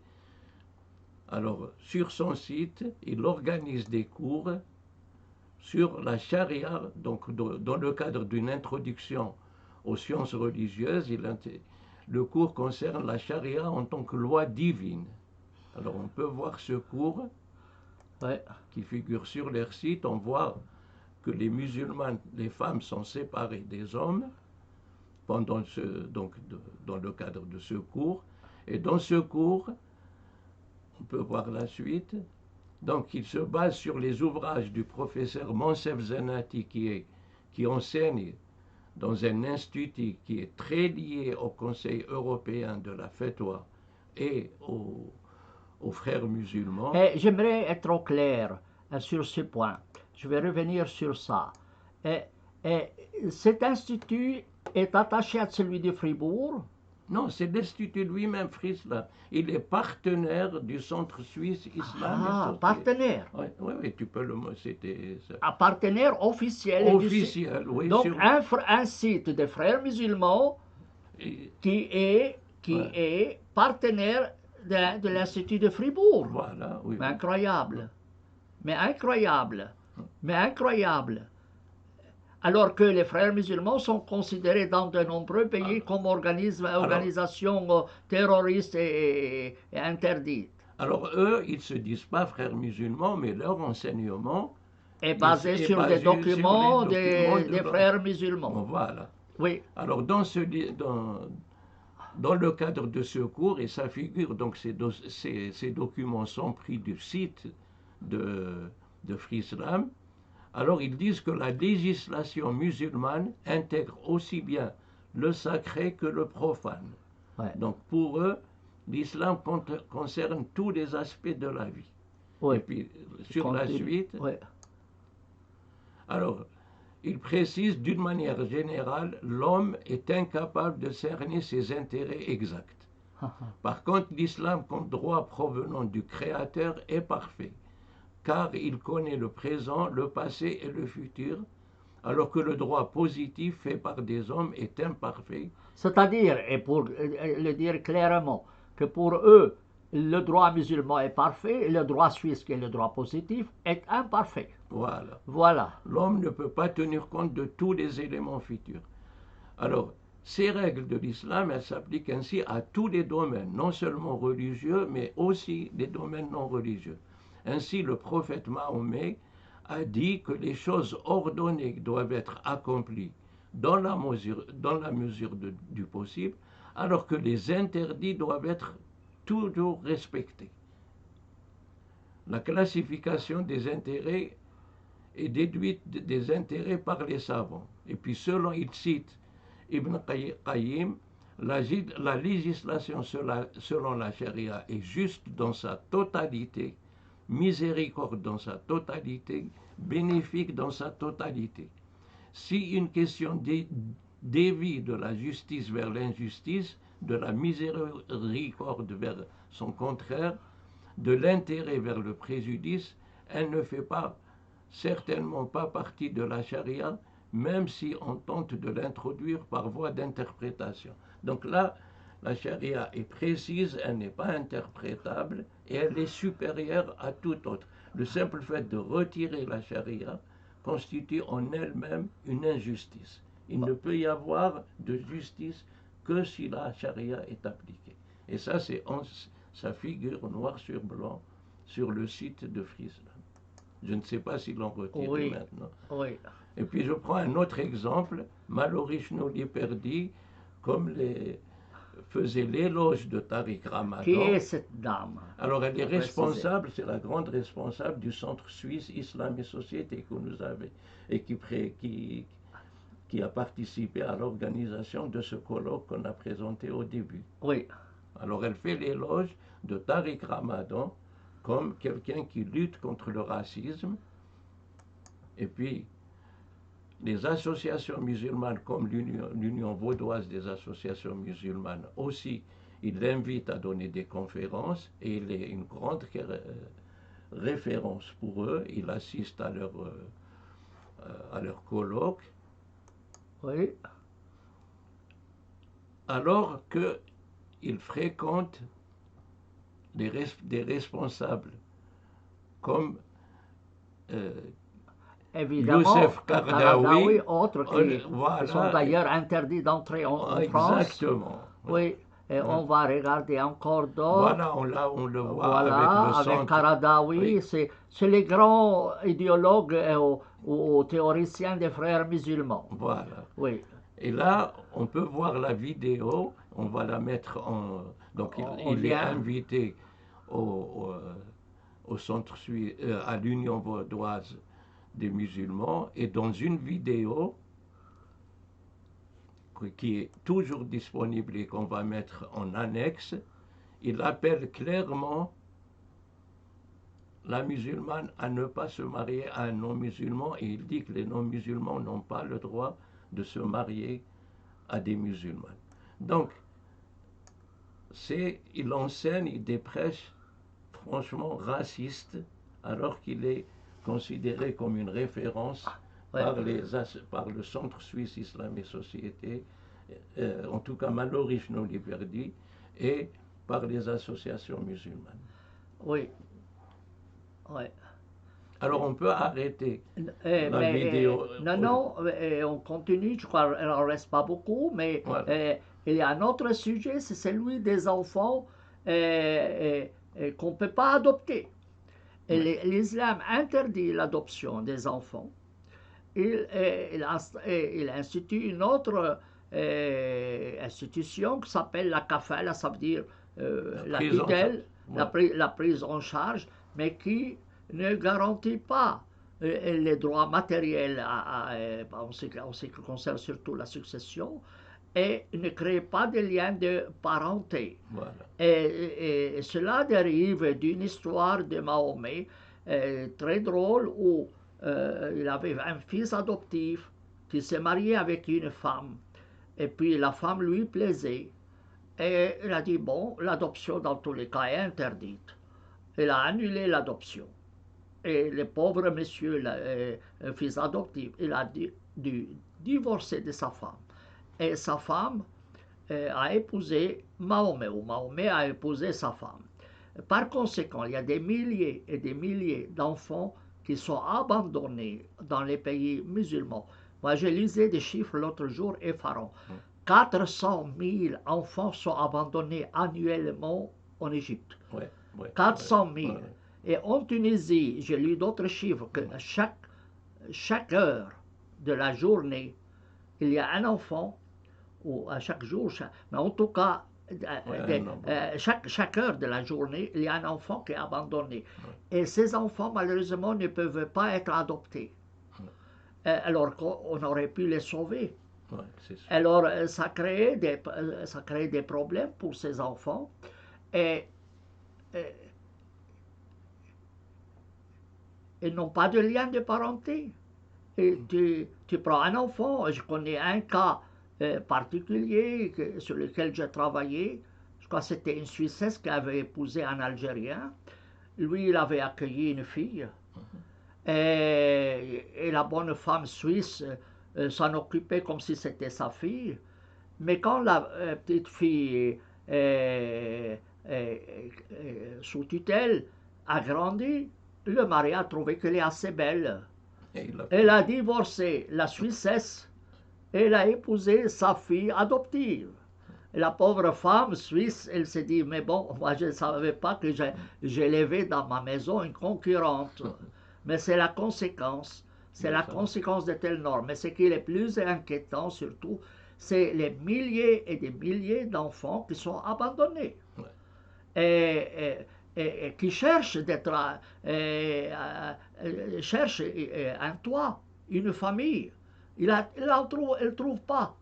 Alors, sur son site, il organise des cours sur la charia, donc dans le cadre d'une introduction aux sciences religieuses. Le cours concerne la charia en tant que loi divine. Alors, on peut voir ce cours qui figure sur leur site. On voit que les musulmanes, les femmes sont séparées des hommes pendant dans le cadre de ce cours. Et dans ce cours, on peut voir la suite. Donc, il se base sur les ouvrages du professeur Monsef Zenati qui enseigne dans un institut qui est très lié au Conseil européen de la Fatwa et aux frères musulmans. J'aimerais être au clair sur ce point. Je vais revenir sur ça. Cet institut est attaché à celui de Fribourg? Non, c'est l'Institut lui-même, Frislam. Il est partenaire du Centre suisse Islam. Ah, partenaire. Oui, tu peux le mot. C'était ça. Un partenaire officiel. Officiel, oui. Donc, un site des frères musulmans qui Ouais. est partenaire de l'Institut de Fribourg. Voilà, oui. Mais incroyable. Mais incroyable. Mais incroyable. Alors que les frères musulmans sont considérés dans de nombreux pays comme organisations terroristes et interdites. Alors eux, ils ne se disent pas frères musulmans, mais leur enseignement Et basé est sur des basé sur les documents documents de des leur... frères musulmans. Bon, voilà. Oui, Alors dans le cadre de ce cours, et ça figure, donc ces documents sont pris du site de Frislam, alors ils disent que la législation musulmane intègre aussi bien le sacré que le profane. ouais, Donc pour eux, l'islam concerne tous les aspects de la vie. oui. Et puis sur la suite, Oui. alors il précise d'une manière générale, l'homme est incapable de cerner ses intérêts exacts. Par contre, l'islam comme droit provenant du Créateur est parfait, car il connaît le présent, le passé et le futur, alors que le droit positif fait par des hommes est imparfait. C'est-à-dire, et pour le dire clairement, que pour eux, le droit musulman est parfait et le droit suisse, qui est le droit positif, est imparfait. Voilà. Voilà. L'homme ne peut pas tenir compte de tous les éléments futurs. Alors, ces règles de l'islam, elles s'appliquent ainsi à tous les domaines, non seulement religieux, mais aussi les domaines non religieux. Ainsi, le prophète Mahomet a dit que les choses ordonnées doivent être accomplies dans la mesure du possible, alors que les interdits doivent être toujours respectés. La classification des intérêts est déduite des intérêts par les savants. Et puis, il cite Ibn Qayyim, la législation selon la charia est juste dans sa totalité, miséricorde dans sa totalité, bénéfique dans sa totalité. Si une question dévie de la justice vers l'injustice, de la miséricorde vers son contraire, de l'intérêt vers le préjudice, elle ne fait certainement pas partie de la charia, même si on tente de l'introduire par voie d'interprétation. Donc là, la charia est précise, elle n'est pas interprétable et elle est supérieure à tout autre. Le simple fait de retirer la charia constitue en elle-même une injustice. Il ne peut y avoir de justice que si la charia est appliquée. Et ça, ça figure noir sur blanc sur le site de Frislam. Je ne sais pas s'ils l'ont retiré maintenant. Oui. Et puis je prends un autre exemple. Mallory Liperdi, comme faisait l'éloge de Tariq Ramadan. Qui est cette dame? Alors elle est responsable, c'est la grande responsable du Centre suisse Islam et Société que nous avons et qui a participé à l'organisation de ce colloque qu'on a présenté au début. Oui. Alors elle fait l'éloge de Tariq Ramadan comme quelqu'un qui lutte contre le racisme. Et puis les associations musulmanes comme l'Union vaudoise des associations musulmanes aussi, il l'invite à donner des conférences et il est une grande référence pour eux. Il assiste à leur colloque. Oui. Alors qu'il fréquente des responsables comme Évidemment, Youssef Qaradawi, autres qui sont d'ailleurs interdits d'entrer en France. Exactement. Oui, et on va regarder encore d'autres. Voilà, on le voit voilà, avec le centre. Avec Qaradawi, oui. C'est les grands idéologues ou théoriciens des frères musulmans. Voilà. Oui. Et là, on peut voir la vidéo, on va la mettre en... Donc il est invité au centre suisse, à l'Union vaudoise des musulmans, et dans une vidéo qui est toujours disponible et qu'on va mettre en annexe, il appelle clairement la musulmane à ne pas se marier à un non-musulman et il dit que les non-musulmans n'ont pas le droit de se marier à des musulmanes. Donc, il enseigne des prêches franchement racistes alors qu'il est considéré comme une référence par le Centre suisse Islam et Société en tout cas Mallory Chnoliverdi, et par les associations musulmanes. Oui, oui. Alors on peut arrêter la Mais vidéo. non, non, on continue, je crois qu'il n'en reste pas beaucoup, mais Voilà. il y a un autre sujet, c'est celui des enfants qu'on ne peut pas adopter. Oui. L'islam interdit l'adoption des enfants. Il institue une autre institution qui s'appelle la kafala, ça veut dire la tutelle, la prise en charge, mais qui ne garantit pas les droits matériels en ce qui concerne surtout la succession, et ne crée pas de liens de parenté. Voilà. Et cela dérive d'une histoire de Mahomet très drôle où il avait un fils adoptif qui s'est marié avec une femme, et puis la femme lui plaisait, et il a dit bon, l'adoption dans tous les cas est interdite. Il a annulé l'adoption. Et le pauvre monsieur, le fils adoptif, il a dû divorcer de sa femme. Et sa femme a épousé Mahomet, ou Mahomet a épousé sa femme. Par conséquent, il y a des milliers et des milliers d'enfants qui sont abandonnés dans les pays musulmans. Moi, j'ai lisé des chiffres l'autre jour effarants. 400 000 enfants sont abandonnés annuellement en Égypte. 400 000. Et en Tunisie, j'ai lu d'autres chiffres, que chaque heure de la journée, il y a un enfant, ou à chaque jour, mais en tout cas, chaque heure de la journée, il y a un enfant qui est abandonné. Et ces enfants, malheureusement, ne peuvent pas être adoptés. Alors qu'on aurait pu les sauver. Alors, ça crée des problèmes pour ces enfants. Et ils n'ont pas de lien de parenté. Et tu prends un enfant, je connais un cas particulier sur lequel j'ai travaillé. Je crois que c'était une Suissesse qui avait épousé un Algérien. Lui, il avait accueilli une fille. Et la bonne femme suisse s'en occupait comme si c'était sa fille. Mais quand la petite fille sous tutelle a grandi, le mari a trouvé qu'elle est assez belle. Elle a divorcé la Suissesse et elle a épousé sa fille adoptive. Et la pauvre femme suisse, elle s'est dit, mais bon, moi je ne savais pas que j'ai élevé dans ma maison une concurrente. Mais c'est la conséquence. C'est la conséquence de telles normes. Mais ce qui est le plus inquiétant surtout, c'est les milliers et des milliers d'enfants qui sont abandonnés. Et qui cherchent cherchent un toit, une famille. Il ne trouve pas.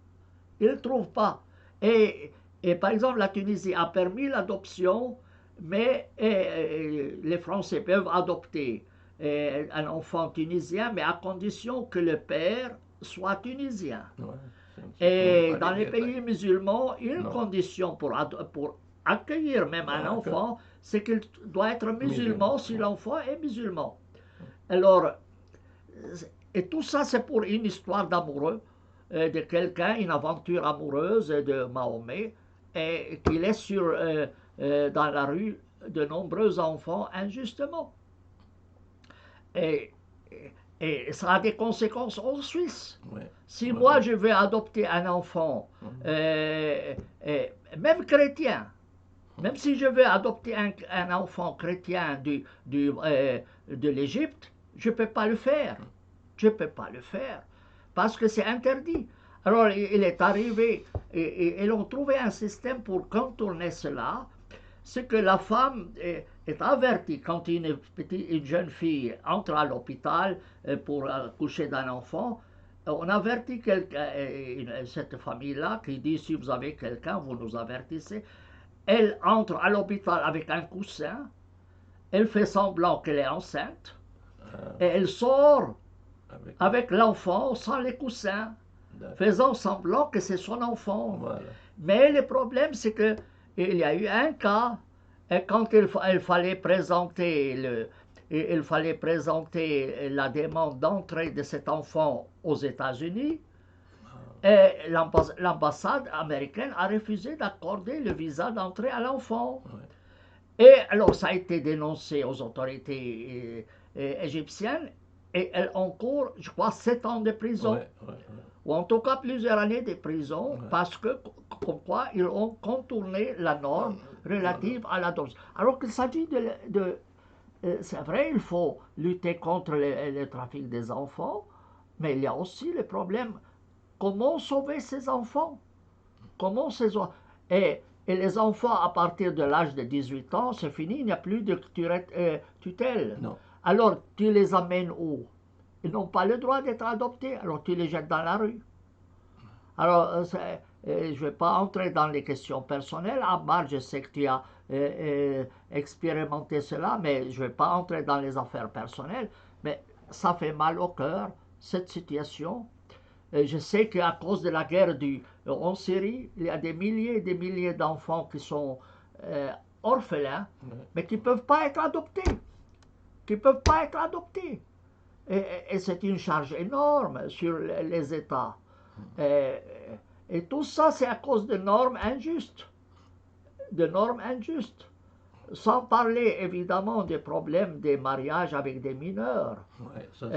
Il ne trouve pas. Et par exemple, la Tunisie a permis l'adoption, mais les Français peuvent adopter un enfant tunisien, mais à condition que le père soit tunisien. Et dans les pays musulmans, une condition pour accueillir même un enfant, c'est qu'il doit être musulman si l'enfant est musulman. Alors, et tout ça, c'est pour une histoire d'amoureux, de quelqu'un, une aventure amoureuse de Mahomet, et qui laisse dans la rue de nombreux enfants injustement. Et ça a des conséquences en Suisse. Si moi je veux adopter un enfant, même chrétien, même si je veux adopter un enfant chrétien de l'Égypte, je ne peux pas le faire. Je ne peux pas le faire parce que c'est interdit. Alors il est arrivé, et ils ont trouvé un système pour contourner cela. C'est que la femme est avertie quand une jeune fille entre à l'hôpital pour accoucher d'un enfant. On avertit cette famille-là qui dit si vous avez quelqu'un, vous nous avertissez. Elle entre à l'hôpital avec un coussin, elle fait semblant qu'elle est enceinte, et elle sort avec l'enfant sans les coussins, faisant semblant que c'est son enfant. Mais le problème, c'est que il y a eu un cas, et quand il fallait présenter la demande d'entrée de cet enfant aux États-Unis, Et l'ambassade américaine a refusé d'accorder le visa d'entrée à l'enfant. Ouais. Et alors ça a été dénoncé aux autorités égyptiennes et elle encourt, je crois, 7 ans de prison. Ouais, ouais, ouais. Ou en tout cas plusieurs années de prison, Ouais. parce que, comme quoi, ils ont contourné la norme relative à l'adoption. Alors qu'il s'agit c'est vrai, il faut lutter contre le trafic des enfants, mais il y a aussi le problème, comment sauver ces enfants? Comment ces et les enfants, à partir de l'âge de 18 ans, c'est fini, il n'y a plus de tutelle. Non. Alors, tu les amènes où? Ils n'ont pas le droit d'être adoptés, alors tu les jettes dans la rue. Alors, je ne vais pas entrer dans les questions personnelles. Ammar, je sais que tu as expérimenté cela, mais je ne vais pas entrer dans les affaires personnelles. Mais ça fait mal au cœur, cette situation. Je sais qu'à cause de la guerre en Syrie, il y a des milliers et des milliers d'enfants qui sont orphelins, mais qui ne peuvent pas être adoptés. Qui ne peuvent pas être adoptés. Et c'est une charge énorme sur les États. Et tout ça, c'est à cause de normes injustes. De normes injustes. Sans parler évidemment des problèmes des mariages avec des mineurs. Ouais, ça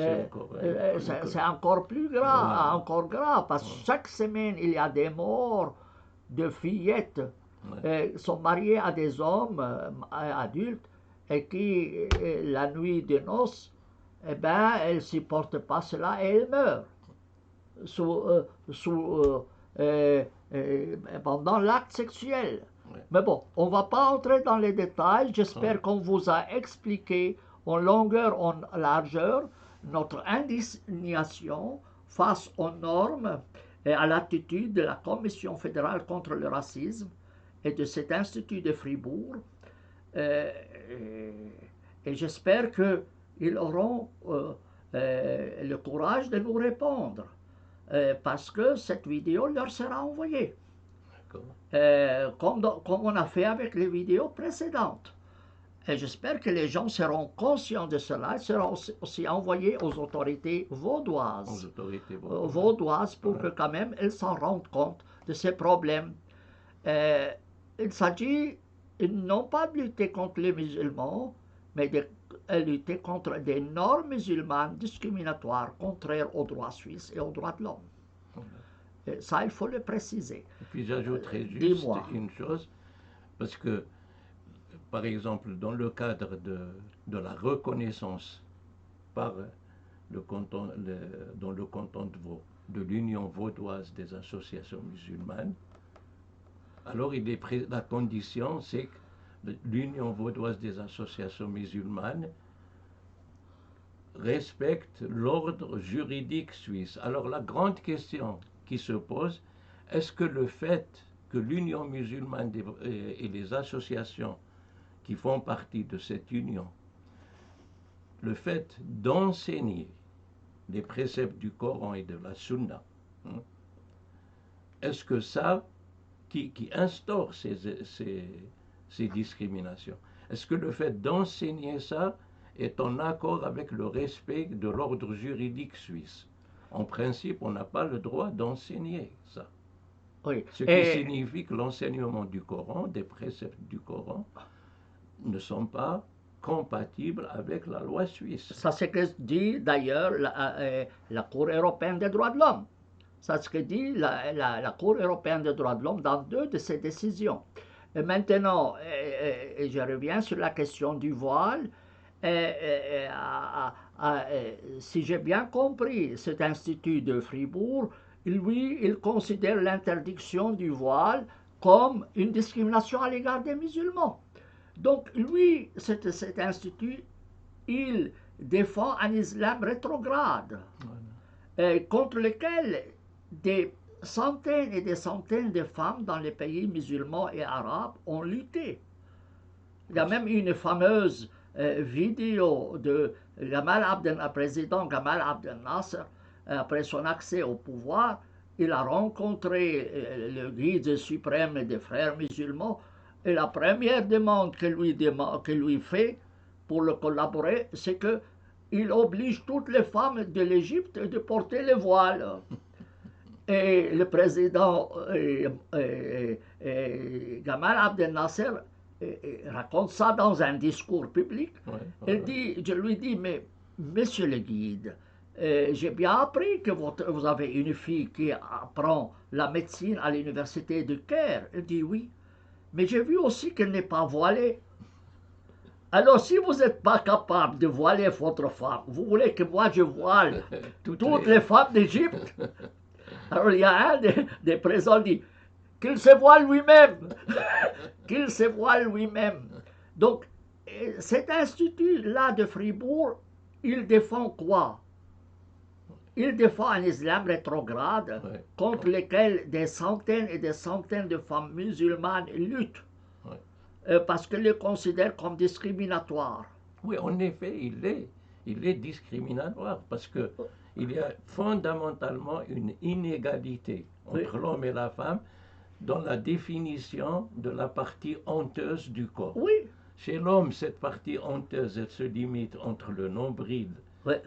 c'est encore plus grave, Ouais. encore grave, parce que chaque semaine, il y a des morts de fillettes qui sont mariées à des hommes adultes et qui, la nuit de noces, eh ben, elles ne supportent pas cela et elles meurent pendant l'acte sexuel. Ouais. Mais bon, on ne va pas entrer dans les détails. J'espère Ouais. qu'on vous a expliqué en longueur, en largeur, notre indignation face aux normes et à l'attitude de la Commission fédérale contre le racisme et de cet institut de Fribourg. Et j'espère qu'ils auront le courage de nous répondre. Parce que cette vidéo leur sera envoyée. Comme on a fait avec les vidéos précédentes. Et j'espère que les gens seront conscients de cela et seront aussi envoyés aux autorités vaudoises. Vaudoises pour que quand même elles s'en rendent compte de ces problèmes. Il s'agit non pas de lutter contre les musulmans, mais de lutter contre des normes musulmanes discriminatoires, contraires aux droits suisses et aux droits de l'homme. Ça, il faut le préciser. Et puis j'ajouterais juste une chose, parce que, par exemple, dans le cadre de la reconnaissance par dans le canton de Vaud, de l'Union vaudoise des associations musulmanes, alors la condition, c'est que l'Union vaudoise des associations musulmanes respecte l'ordre juridique suisse. Alors la grande question qui se pose, est-ce que le fait que l'Union musulmane et les associations qui font partie de cette union, le fait d'enseigner les préceptes du Coran et de la Sunna, est-ce que ça, qui instaure ces discriminations, est-ce que le fait d'enseigner ça est en accord avec le respect de l'ordre juridique suisse? En principe, on n'a pas le droit d'enseigner ça. Oui. Ce qui signifie que l'enseignement du Coran, des préceptes du Coran, ne sont pas compatibles avec la loi suisse. Ça, c'est ce que dit d'ailleurs la Cour européenne des droits de l'homme. C'est ce que dit la Cour européenne des droits de l'homme dans 2 de ses décisions. Et maintenant, je reviens sur la question du voile. Si j'ai bien compris, cet institut de Fribourg, lui, il considère l'interdiction du voile comme une discrimination à l'égard des musulmans. Donc, lui, cet institut, il défend un islam rétrograde, contre lequel des centaines et des centaines de femmes dans les pays musulmans et arabes ont lutté. Il y a même une fameuse vidéo de président Gamal Abdel Nasser, après son accès au pouvoir. Il a rencontré le guide suprême des frères musulmans et la première demande que lui fait pour le collaborer, c'est qu'il oblige toutes les femmes de l'Égypte de porter le voile. Et le président Gamal Abdel Nasser raconte ça dans un discours public. Je lui dis, mais monsieur le guide, j'ai bien appris que vous avez une fille qui apprend la médecine à l'université de Caire. Il dit oui, mais j'ai vu aussi qu'elle n'est pas voilée. Alors, si vous n'êtes pas capable de voiler votre femme, vous voulez que moi je voile toutes les femmes d'Égypte? Alors, il y a un des présents qui dit qu'il se voile lui-même, qu'il se voile lui-même. Donc, cet institut-là de Fribourg, il défend quoi? Il défend un islam rétrograde contre lequel des centaines et des centaines de femmes musulmanes luttent. Parce qu'ils le considèrent comme discriminatoire. Oui, en effet, il est discriminatoire parce que il y a fondamentalement une inégalité entre l'homme et la femme dans la définition de la partie honteuse du corps. Oui. Chez l'homme, cette partie honteuse, elle se limite entre le nombril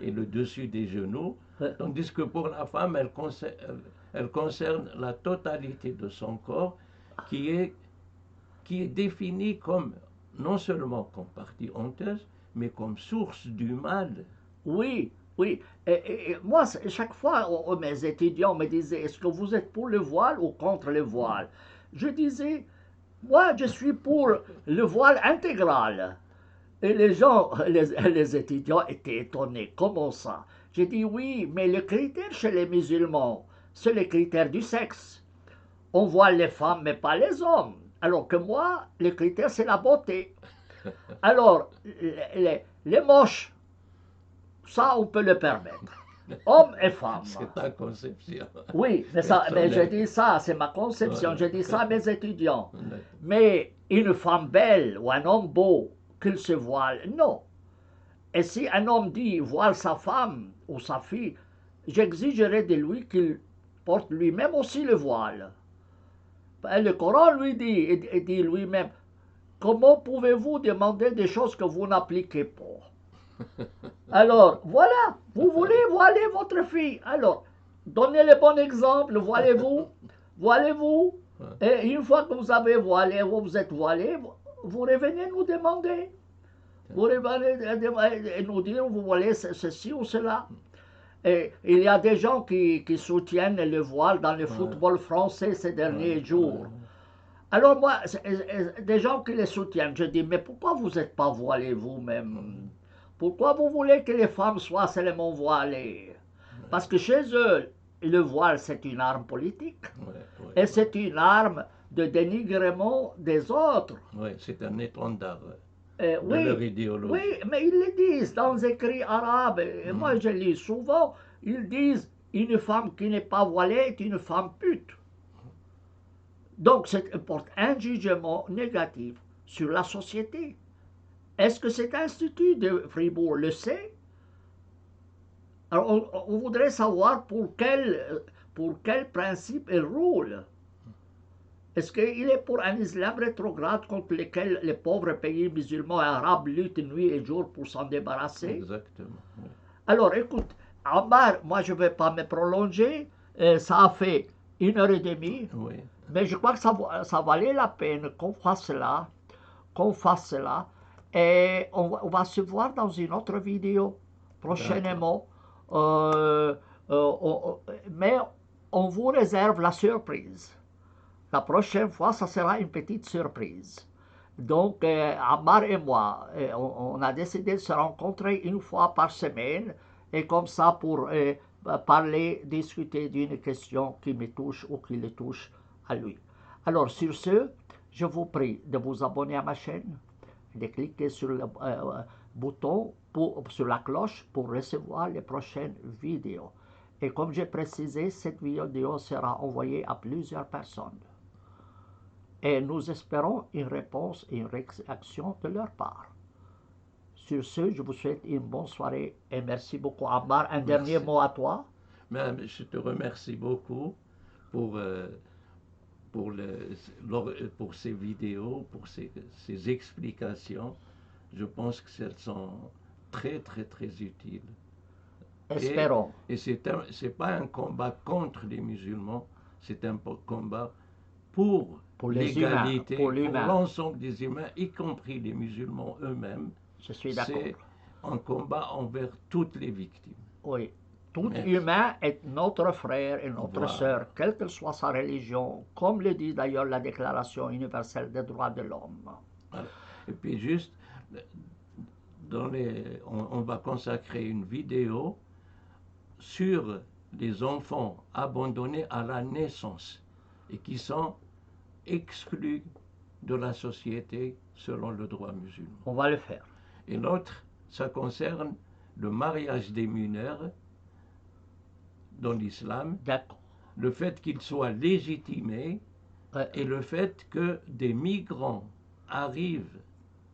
et le dessus des genoux, tandis que pour la femme, elle concerne la totalité de son corps qui est défini comme, non seulement comme partie honteuse, mais comme source du mal. Oui, oui. Et moi, chaque fois, mes étudiants me disaient, est-ce que vous êtes pour le voile ou contre le voile? Je disais, moi, je suis pour le voile intégral. Et les gens, les étudiants étaient étonnés. Comment ça? J'ai dit, oui, mais le critère chez les musulmans, c'est le critère du sexe. On voile les femmes, mais pas les hommes. Alors que moi, le critère, c'est la beauté. Alors, les moches, ça, on peut le permettre. Hommes et femmes. C'est ta conception. Oui, mais je dis ça, c'est ma conception. Je dis ça à mes étudiants. Mais une femme belle ou un homme beau, qu'il se voile, non. Et si un homme dit voile sa femme ou sa fille, j'exigerai de lui qu'il porte lui-même aussi le voile. Le Coran lui dit lui-même, comment pouvez-vous demander des choses que vous n'appliquez pas? Alors, voilà, vous voulez voiler votre fille. Alors, donnez le bon exemple, voilez-vous, voilez-vous. Et une fois que vous avez voilé, vous êtes voilé, vous revenez nous demander. Vous revenez nous dire, vous voilez ceci ou cela. Et il y a des gens qui soutiennent le voile dans le football français ces derniers jours. Alors moi, des gens qui les soutiennent, je dis, mais pourquoi vous n'êtes pas voilés vous-même? Pourquoi vous voulez que les femmes soient seulement voilées? Parce que chez eux, le voile, c'est une arme politique. Et c'est une arme de dénigrement des autres. Oui, c'est un étendard. De leur idéologie. Oui, mais ils le disent dans les écrits arabes. Et moi, je lis souvent, ils disent une femme qui n'est pas voilée est une femme pute. Donc, ça porte un jugement négatif sur la société. Est-ce que cet institut de Fribourg le sait? Alors, on voudrait savoir pour quel principe il roule. Est-ce qu'il est pour un islam rétrograde contre lequel les pauvres pays musulmans et arabes luttent nuit et jour pour s'en débarrasser? Exactement. Oui. Alors, écoute, Ammar, moi je ne vais pas me prolonger. Ça a fait 1h30. Oui. Mais je crois que ça valait la peine qu'on fasse cela. Et on va se voir dans une autre vidéo prochainement. Mais on vous réserve la surprise. La prochaine fois, ça sera une petite surprise. Donc, Ammar et moi, on a décidé de se rencontrer une fois par semaine, et comme ça pour parler, discuter d'une question qui me touche ou qui le touche à lui. Alors, sur ce, je vous prie de vous abonner à ma chaîne, de cliquer sur le bouton, sur la cloche pour recevoir les prochaines vidéos. Et comme j'ai précisé, cette vidéo sera envoyée à plusieurs personnes. Et nous espérons une réponse et une réaction de leur part. Sur ce, je vous souhaite une bonne soirée et merci beaucoup, Ammar. Un dernier mot à toi? Mais je te remercie beaucoup pour ces vidéos, pour ces explications. Je pense que elles sont très, très, très utiles. Espérons. Et c'est pas un combat contre les musulmans, c'est un combat pour Les humains, l'égalité, pour pour l'humain. l'ensemble des humains, y compris les musulmans eux-mêmes. Je suis d'accord. C'est un combat envers toutes les victimes. Oui. Tout Merci. humain est notre frère et notre Voilà. sœur, quelle que soit sa religion, comme le dit d'ailleurs la Déclaration universelle des droits de l'homme. Voilà. Et puis juste, on va consacrer une vidéo sur les enfants abandonnés à la naissance et qui sont exclus de la société selon le droit musulman. On va le faire. Et l'autre, ça concerne le mariage des mineurs dans l'islam, D'accord. le fait qu'ils soient légitimés Ouais. et le fait que des migrants arrivent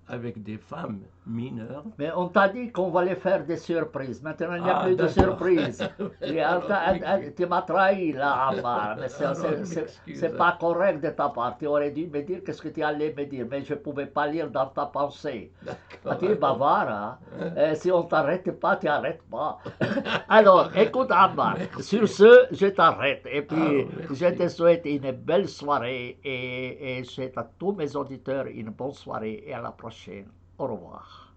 avec des femmes mineures. Mais on t'a dit qu'on va les faire des surprises. Maintenant, il n'y a Ah, plus de d'accord. surprises. Alors, Tu m'as trahi là, Ammar. Mais Alors, m'excuse. c'est pas correct de ta part. Tu aurais dû me dire qu'est-ce que tu allais me dire, mais je ne pouvais pas lire dans ta pensée. Ah, tu es bavard, hein? Si on t'arrête pas, tu n'arrêtes pas. Alors, écoute, Ammar, sur ce, je t'arrête. Et puis, je te souhaite une belle soirée et je souhaite à tous mes auditeurs une bonne soirée et à la prochaine. Au revoir.